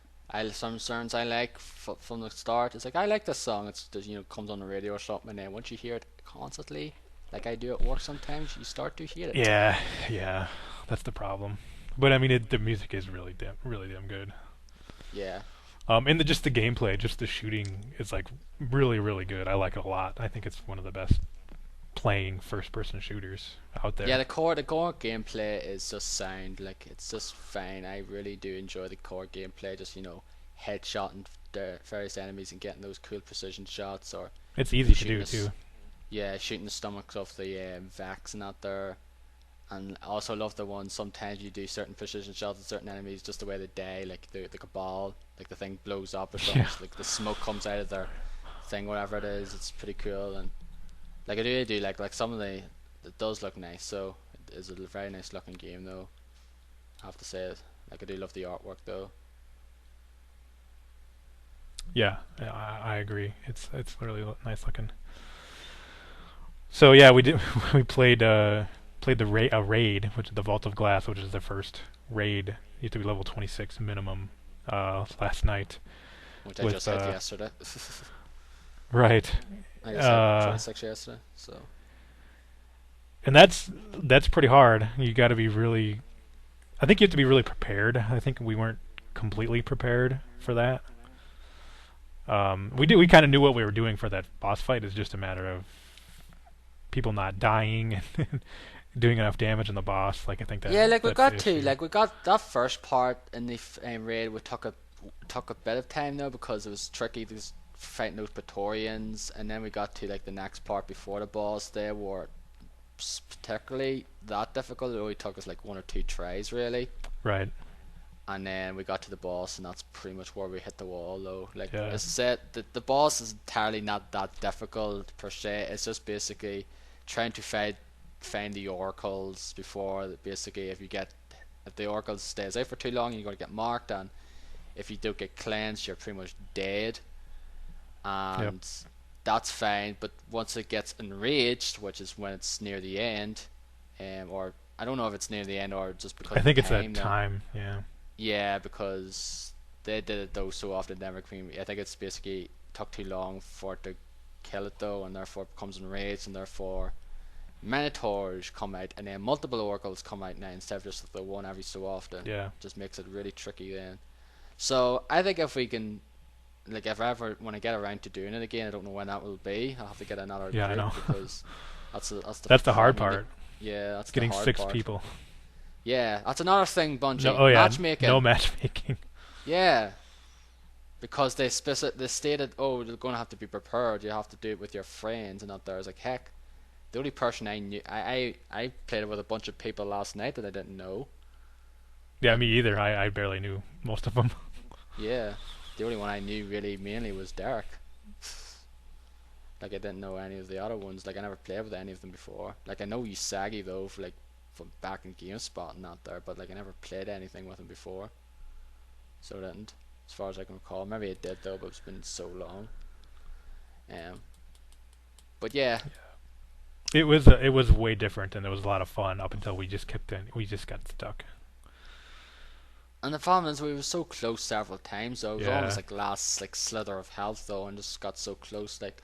some songs I like from the start. It's like I like this song. It's just, comes on the radio or something, and then once you hear it constantly, like I do at work sometimes, you start to hear it. yeah, yeah, that's the problem. But I mean, the music is really damn good. Yeah. And just the gameplay, just the shooting is like really, really good. I like it a lot. I think it's one of the best playing first-person shooters out Yeah, there. the core gameplay is just sound. Like it's just fine. I really do enjoy the core gameplay. Just headshotting the various enemies and getting those cool precision shots, or It's easy to shooting do too. yeah, shooting the stomachs off the Vax and out there. And I also love the one sometimes you do certain precision shots at certain enemies just the way they die, like the Cabal, like the thing blows up or something, Yeah, like the smoke comes out of their thing, whatever it is. It's pretty cool, and like I do like some of it does look nice. So it is a very nice looking game though. I have to say it. Like I do love the artwork though. yeah, I agree. It's really nice looking. So yeah, we did we played a raid, which is the Vault of Glass, which is the first raid. You have to be level 26 minimum. Last night Which I with just had yesterday. right. I just had Uh, 26 yesterday. So and that's pretty hard. You got to be really. I think you have to be really prepared. I think we weren't completely prepared for that. We kind of knew what we were doing for that boss fight. It's just a matter of people not dying and doing enough damage on the boss. Like I think yeah, like we that's the got to issue. like we got that first part in the raid. We took a bit of time though because it was tricky. There's fighting those Praetorians, and then we got to like the next part before the boss. They were particularly that difficult. It only took us like one or two tries really, Right. and then we got to the boss, and that's pretty much where we hit the wall though. Like Yeah. as I said, the boss is entirely not that difficult per se. It's just basically trying to find the oracles before basically if the oracle stays out for too long you're going to get marked, and if you don't get cleansed you're pretty much dead, Yep. and that's fine. But once it gets enraged, which is when it's near the end, or I don't know if it's near the end or just because I of the think it's time that now. time. Yeah. Yeah, because they did it though so often, it never came. I think it's basically took too long for it to kill it though, and therefore it becomes enraged, and therefore Minotaurs come out, and then multiple oracles come out now instead of just the one every so often. Yeah. Just makes it really tricky then. So I think if we can, like, if I ever when I get around to doing it again, I don't know when that will be. I'll have to get another Yeah, I group know. because that's the That's the hard problem. part. Yeah, that's the Getting hard six part. people. Yeah, that's another thing, No. Bungie. Oh yeah. No Matchmaking. matchmaking. Yeah, because they stated, oh, they're going to have to be prepared. You have to do it with your friends and not there. I was like, heck, the only person I knew, I played it with a bunch of people last night that I didn't know. Yeah, Like, me either. I barely knew most of them. yeah, the only one I knew really mainly was Derek. Like I didn't know any of the other ones. Like I never played with any of them before. Like I know Usagi though, from back in GameSpot and out there, but like I never played anything with him before. So I didn't, as far as I can recall. Maybe it did though, but it's been so long. Um, but yeah, It was way different and it was a lot of fun up until we just got stuck. and the problem is we were so close several times though. It was almost Yeah. like last like slither of health though, and just got so close. Like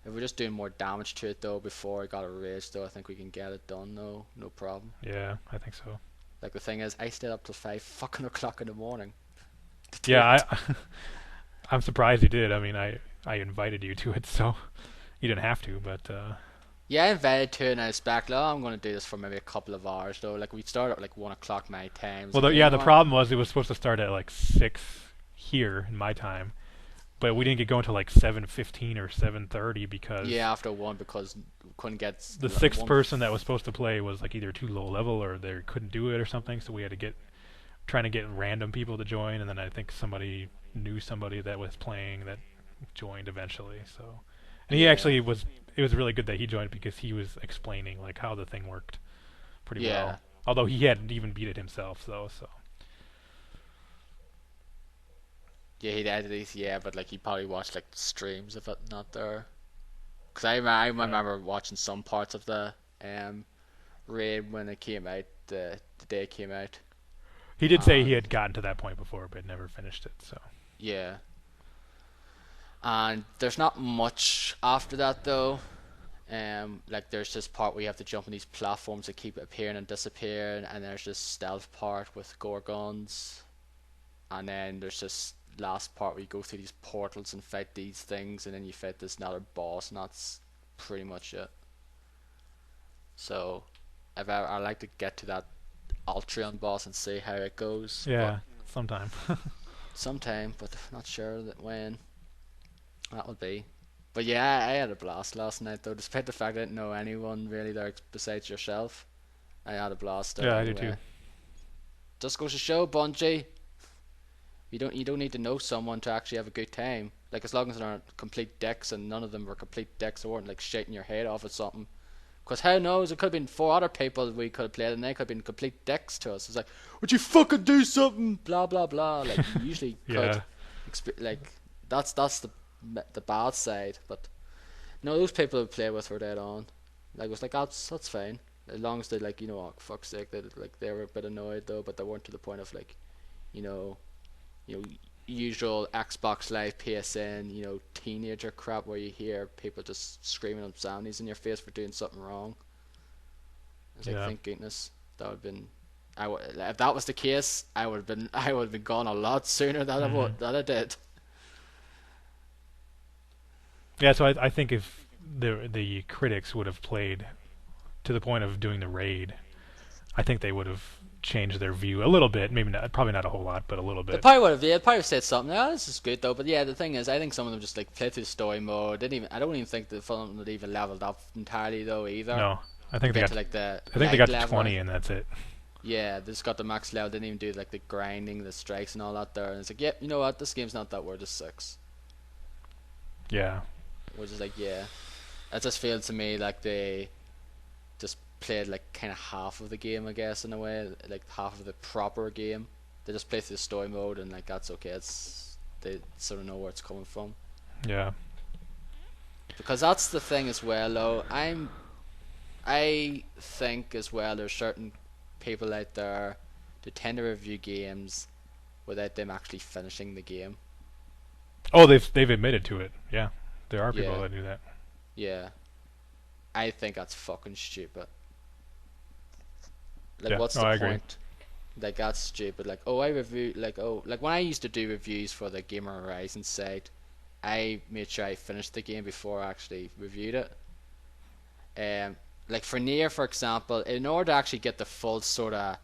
if we're just doing more damage to it though before it got a rage though, I think we can get it done though, no problem. Yeah, I think so. Like the thing is, I stayed up till 5 fucking o'clock in the morning to do Yeah, it. I'm surprised you did. I mean, I invited you to it, so you didn't have to, but Yeah, I invited to it and I was back. Oh, I'm gonna do this for maybe a couple of hours though. Like we started at like 1 o'clock my time. So well, like, yeah, the problem was it was supposed to start at like 6 here in my time, but we didn't get going until like 7:15 or 7:30 because yeah, after one because we couldn't get the sixth one. person that was supposed to play was like either too low level or they couldn't do it or something, so we had to get trying to get random people to join, and then I think somebody knew somebody that was playing that joined eventually. So, and he Yeah. actually was. It was really good that he joined because he was explaining like how the thing worked pretty Yeah. well. Although he hadn't even beat it himself, though. So Yeah, he'd edit these, yeah, but like he probably watched like streams of it not there. Cause I yeah, remember watching some parts of the um raid when it came out, the day it came out, he did say he and had gotten to that point before, but never finished it. So yeah, and there's not much after that though. Like there's this part where you have to jump on these platforms that keep appearing and disappearing, and there's this stealth part with gorgons, and then there's this last part where you go through these portals and fight these things, and then you fight this another boss, and that's pretty much it. So, if I like to get to that Ultron boss and see how it goes, but yeah, sometime. sometime, but not sure that when that will be. But yeah, I had a blast last night though, despite the fact I didn't know anyone really there besides yourself. I had a blast there Yeah, I do too. anyway. Just goes to show, Bungie, you don't need to know someone to actually have a good time. Like as long as they're not complete dicks, and none of them were complete dicks, they weren't like shaking your head off at something. Because how knows, it could have been four other people we could have played, and they could have been complete dicks to us. It's like, would you fucking do something? Blah blah blah. Like you usually could, Yeah, like that's the bad side. But no, those people we played with were dead on. Like it was like that's fine, as long as they like oh fuck's sake, they were a bit annoyed though, but they weren't to the point of like you know you know usual Xbox Live PSN teenager crap where you hear people just screaming obscenities in your face for doing something wrong. It's like yeah, thank goodness that would have been. If that was the case, I would have been gone a lot sooner than hmm than I did. yeah. So I think if the critics would have played to the point of doing the raid, I think they would have changed their view a little bit. Maybe not, probably not a whole lot, but a little They bit. probably would have. Yeah, they probably said something. Oh, this is good though. But yeah, the thing is, I think some of them just like played through the story mode. Didn't even. I don't even think the film had even leveled up entirely though either. No, I To think they get got. to like the I think they light got to level. 20, and that's it. Yeah, they just got the max level. Didn't even do like the grinding, the strikes, and all that there. And it's like, yep, you know what? This game's not that worth a six. Yeah, Which is like, yeah, it just feels to me like they just played like kind of half of the game, I guess, in a way, like half of the proper game. They just play through the story mode, and like that's okay. It's they sort of know where it's coming from, yeah, because that's the thing as well. Though I think as well there's certain people out there who tend to review games without them actually finishing the game. Oh, they've admitted to it. Yeah, there are people Yeah, that do that. yeah. I think that's fucking stupid. Like, Yeah, what's no, the I agree. point? Like, that's stupid. Like, oh, I review. Like, oh, like when I used to do reviews for the Gamer Horizon site, I made sure I finished the game before I actually reviewed it. Um, like for Nier, for example, in order to actually get the full sort of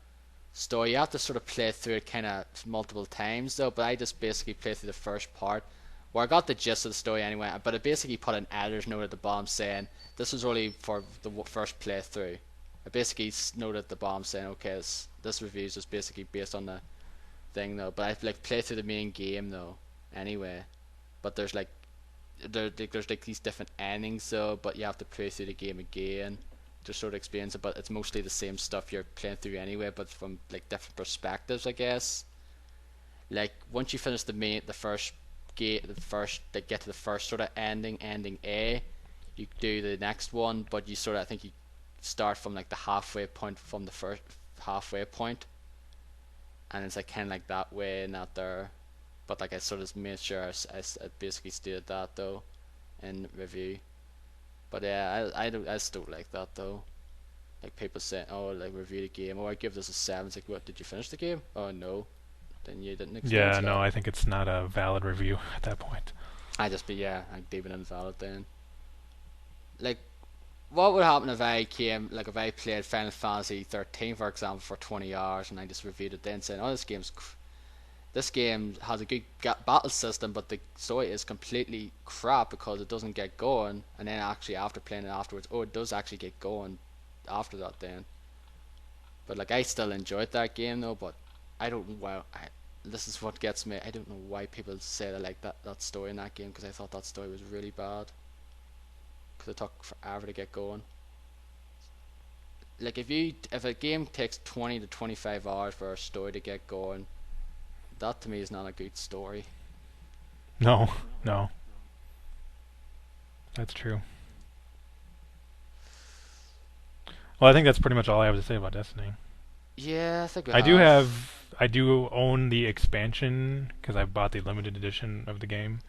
story, you have to sort of play through it kind of multiple times, though. But I just basically played through the first part, where I got the gist of the story anyway. But I basically put an editor's note at the bottom saying this was only for the first playthrough. I basically noted at the bottom saying, okay, this review is just basically based on the thing though. But I've like played through the main game though, anyway. But there's like these different endings though, but you have to play through the game again to sort of experience it. But it's mostly the same stuff you're playing through anyway, but from like different perspectives, I guess. Like once you finish the first gate, the first like get to the first sort of ending A, you do the next one, but you sort of I think you start from like the halfway point from the first halfway point, and it's like kind of like that way, not there. But like I sort of made sure I basically stated that though in review. But yeah, I still like that though. Like people say, oh, like review the game. Oh, I give this a seven. It's like, what? Did you finish the game? Oh no, then you didn't experience Yeah, no, that. I think it's not a valid review at that point. I just be yeah, like deep and invalid then. Like, what would happen if I came like if I played Final Fantasy 13 for example for 20 hours and I just reviewed it then saying, oh, this game has a good battle system, but the story is completely crap because it doesn't get going. And then actually after playing it afterwards, oh, it does actually get going after that then. But like I still enjoyed that game though. But I don't know why. This is what gets me. I don't know why people say they like that story in that game, because I thought that story was really bad. Because it took forever to get going. Like if a game takes 20 to 25 hours for a story to get going, that to me is not a good story. No, no, that's true. Well, I think that's pretty much all I have to say about Destiny. Yeah, I think we I do own the expansion because I bought the limited edition of the game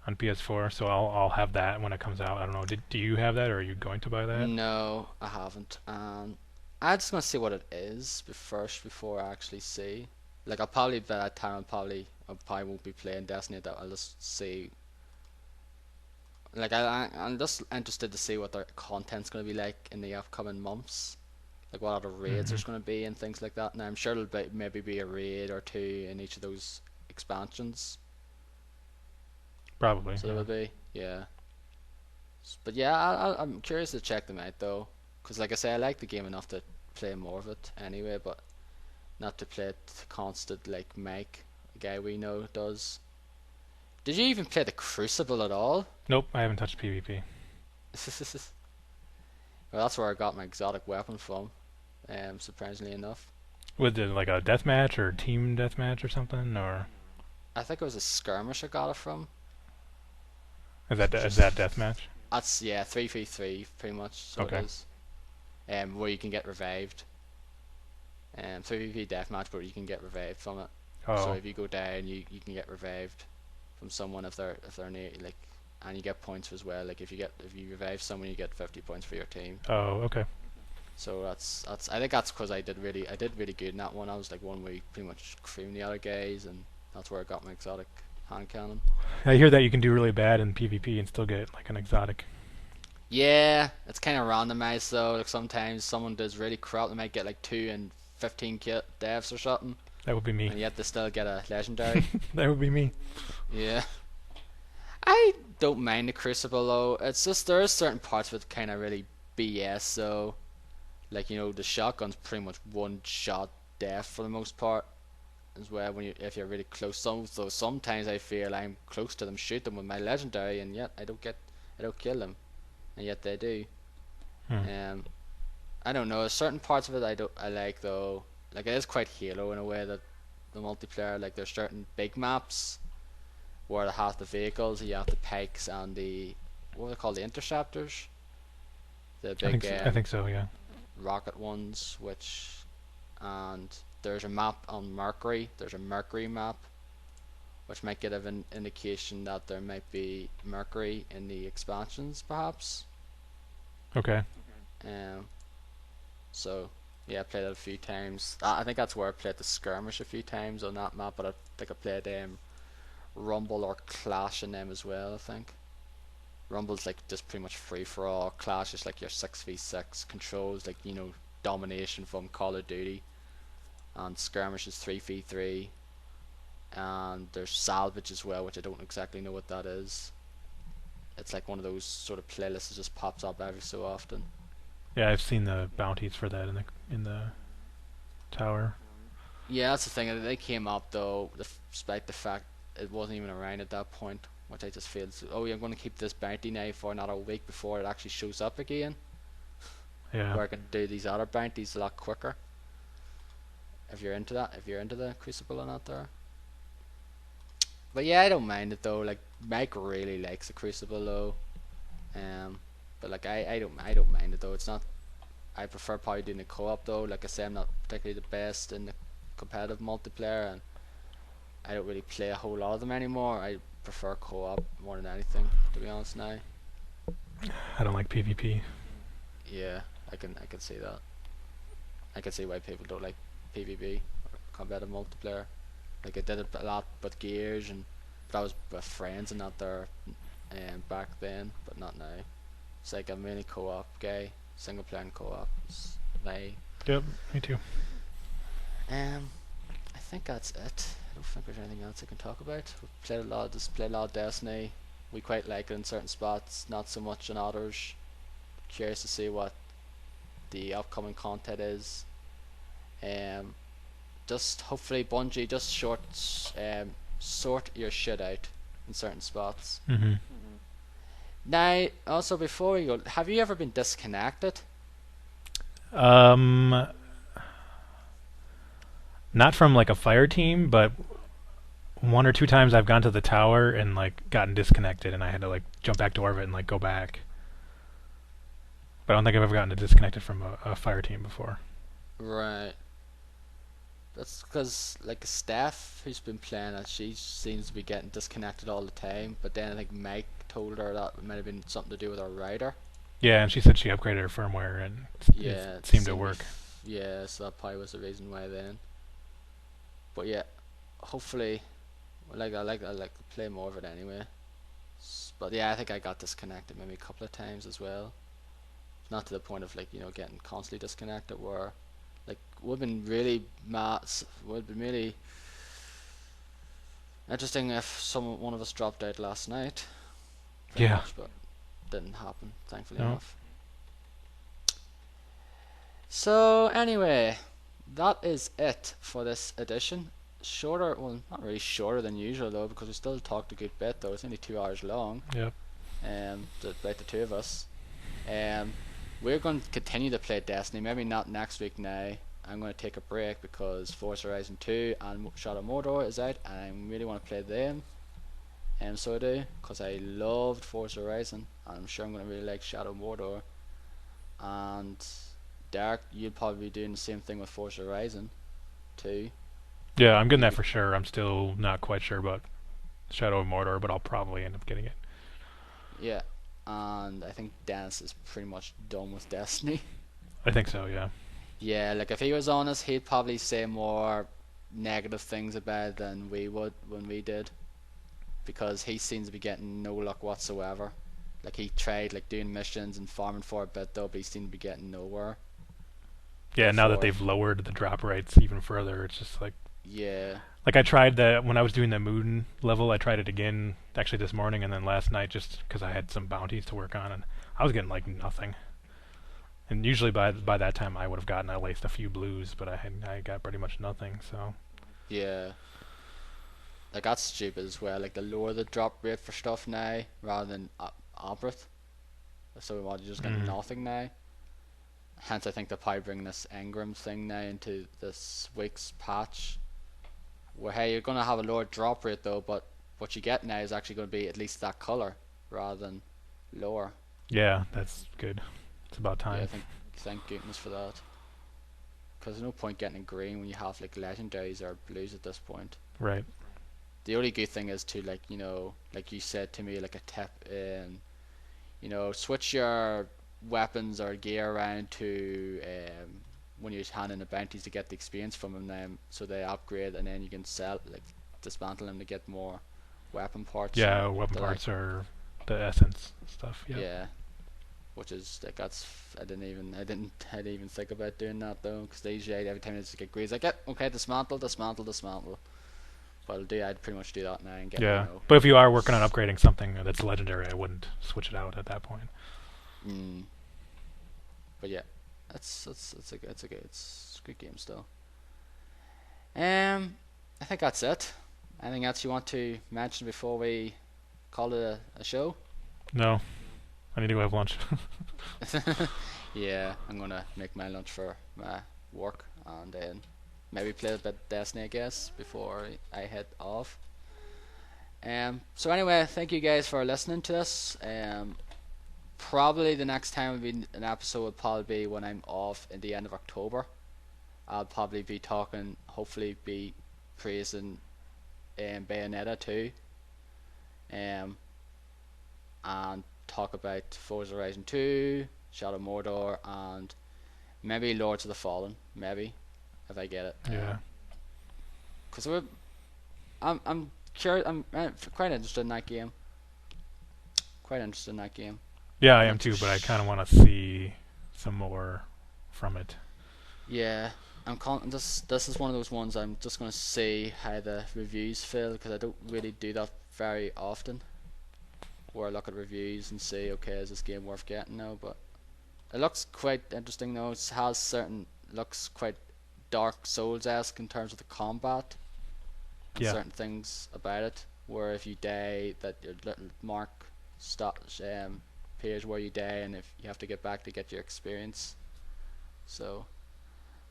on PS4, so I'll have that when it comes out. I don't know. Do you have that, or are you going to buy that? No, I haven't. I'm just gonna see what it is first before I actually see. Like I'll probably by that time I probably won't be playing Destiny. That I'll just see. Like I'm just interested to see what their content's gonna be like in the upcoming months. Like what other raids Hmm. there's gonna be and things like that. And I'm sure there'll maybe be a raid or two in each of those expansions. Probably, So there yeah. will be, yeah. But yeah, I'm curious to check them out though, because like I say, I like the game enough to play more of it anyway, but not to play it constant like Mike, a guy we know, does. Did you even play the Crucible at all? Nope, I haven't touched PvP. Well, that's where I got my exotic weapon from. Surprisingly enough, Was it like a deathmatch or team deathmatch or something, or I think it was a skirmish I got it from. is that Just deathmatch? that's yeah, 3v3 pretty much. So it Okay. is. Where you can get revived. 3v3 deathmatch, but you can get revived from it. So Oh, if you go down, you can get revived from someone if they're near like, and you get points as well. Like if you revive someone, you get 50 points for your team. oh, okay. So that's I think that's because I did really good in that one. I was like one week pretty much creamed the other guys, and that's where I got my exotic hand cannon. I hear that you can do really bad in PvP and still get like an exotic. Yeah, it's kind of randomized though. Like sometimes someone does really crap, they might get like 2 and 15 deaths or something, That would be me. and yet they still get a legendary. That would be me. Yeah. I don't mind the Crucible though. It's just there are certain parts of it kind of really BS. So, like the shotgun's pretty much one shot death for the most part as well. If you're really close, so sometimes I feel I'm close to them, shoot them with my legendary, and yet I don't kill them, and yet they do. Hmm. Um, I don't know. Certain parts of it I like though. Like it is quite Halo in a way that the multiplayer, like there's certain big maps where they have the vehicles, you have the pikes and the what are they called, the interceptors, the big I think so. Yeah. rocket ones. And there's a map on Mercury. There's a Mercury map, which might give an indication that there might be Mercury in the expansions, perhaps. Okay. Um, so yeah, I played it a few times. I think that's where I played the skirmish a few times on that map, but I think I played Rumble or Clash in them as well. I think Rumble's like just pretty much free for all. Clash is like your 6v6 controls, like domination from Call of Duty, and Skirmish is 3v3, and there's Salvage as well, which I don't exactly know what that is. It's like one of those sort of playlists that just pops up every so often. Yeah, I've seen the bounties for that in the tower. Yeah, that's the thing. They came up though, despite the fact it wasn't even around at that point, which I just feel, oh, yeah, I'm going to keep this bounty now for another week before it actually shows up again, Yeah. where I can do these other bounties a lot quicker. If you're into that, if you're into the Crucible and that there. But yeah, I don't mind it though. Like Mike really likes the Crucible though. Um, but like I don't mind it though. It's not. I prefer probably doing the co-op though. Like I say, I'm not particularly the best in the competitive multiplayer, and I don't really play a whole lot of them anymore. I prefer co-op more than anything, to be honest now. I don't like PvP. Yeah, I can see that. I can see why people don't like PvP or competitive multiplayer. Like I did it a lot with Gears, and but I was with friends and not there back then, but not now. It's like I'm mainly co-op guy, single player and co-op. Is my Yep. Me too. um. I think that's it. I don't think there's anything else I can talk about. We've played a lot. Just played a lot of Destiny. We quite like it in certain spots, not so much in others. Curious to see what the upcoming content is. Um, just hopefully Bungie just sort your shit out in certain spots. Hmm. Now, also before we go, have you ever been disconnected? Um, not from like a fire team, but one or two times I've gone to the tower and like gotten disconnected, and I had to like jump back to orbit and like go back. But I don't think I've ever gotten disconnected from a fire team before. Right. That's because like Steph, who's been playing it, she seems to be getting disconnected all the time. But then I think Mike told her that it might have been something to do with her router. Yeah, and she said she upgraded her firmware and it Yeah, it seemed to seemed work. yeah, so that probably was the reason why then. But yeah, hopefully, I like to play more of it anyway. But yeah, I think I got disconnected maybe a couple of times as well. Not to the point of like getting constantly disconnected. Where like would have been really mad. Would have been really interesting if one of us dropped out last night. Pretty Yeah. much, but didn't happen. Thankfully No. enough. So anyway, that is it for this edition. Shorter, well, not really shorter than usual though, because we still talked a good bit though. It's only 2 hours long. Yep. About the two of us. Um, we're going to continue to play Destiny. Maybe not next week now. I'm going to take a break because Forza Horizon 2 and Shadow Mordor is out, and I really want to play them. And so I do, because I loved Forza Horizon, and I'm sure I'm going to really like Shadow Mordor. And Derek, you'll probably be doing the same thing with Forza Horizon too. Yeah, I'm getting that for sure. I'm still not quite sure about Shadow of Mordor, but I'll probably end up getting it. Yeah, and I think Dennis is pretty much done with Destiny. I think so, yeah. Yeah, like if he was honest, he'd probably say more negative things about it than we would when we did, because he seems to be getting no luck whatsoever. Like he tried like doing missions and farming for a bit though, but he seemed to be getting nowhere. Yeah, now that Before, they've lowered the drop rates even further, it's just yeah, like I tried the when I was doing the moon level, I tried it again actually this morning and then last night just because I had some bounties to work on and I was getting like nothing. And usually by that time I would have gotten at least a few blues, but I got pretty much nothing. So yeah, like that's stupid as well. Like they lower the drop rate for stuff now rather than Aberth, so we want to just get nothing now. Hence, I think they're probably bringing this Engram thing now into this week's patch, where hey, you're gonna have a lower drop rate though, but what you get now is actually going to be at least that color rather than lower. yeah, that's good. It's about Yeah, I time. think thank goodness for that. Because there's no point getting green when you have like legendaries or blues at this point. Right. The only good thing is to like like you said to me like a tip in switch your weapons or gear around to when you're handing the bounties to get the experience from them, so they upgrade and then you can sell like dismantle them to get more weapon parts. Yeah, weapon parts are the essence stuff. Yeah. Yeah, which is like I didn't even think about doing that though, because usually every time I just get grades like, yeah, okay, dismantle. But I'd pretty much do that now and get Yeah, but if you are working on upgrading something that's legendary, I wouldn't switch it out at that point. Mm, but yeah, it's a good game still. I think that's it. Anything else you want to mention before we call it a show? No, I need to go have lunch. Yeah, I'm gonna make my lunch for my work and then maybe play a bit of Destiny, I guess, before I head off. So anyway, thank you guys for listening to this. Probably the next time will be an episode will probably be when I'm off in the end of October. I'll probably be talking, hopefully be praising Bayonetta 2, and talk about Forza Horizon 2, Shadow Mordor, and maybe Lords of the Fallen, maybe if I get it. Yeah. Because I'm curious. I'm quite interested in that game. Quite interested in that game. Yeah, I am too, but I kind of want to see some more from it. Yeah, this is one of those ones I'm just gonna see how the reviews feel, because I don't really do that very often, where I look at reviews and say, okay, is this game worth getting now? But it looks quite interesting though. It has certain looks quite Dark Souls-esque in terms of the combat and Yeah. certain things about it. Where if you die, that your little mark stop page where you die, and if you have to get back to get your experience. So,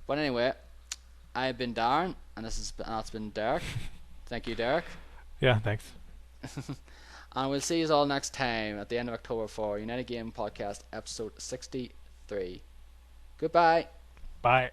but anyway, I've been Darren, and that's been Derek. Thank you, Derek. Yeah, thanks. And we'll see you all next time at the end of October for United Game Podcast episode 63. Goodbye. Bye.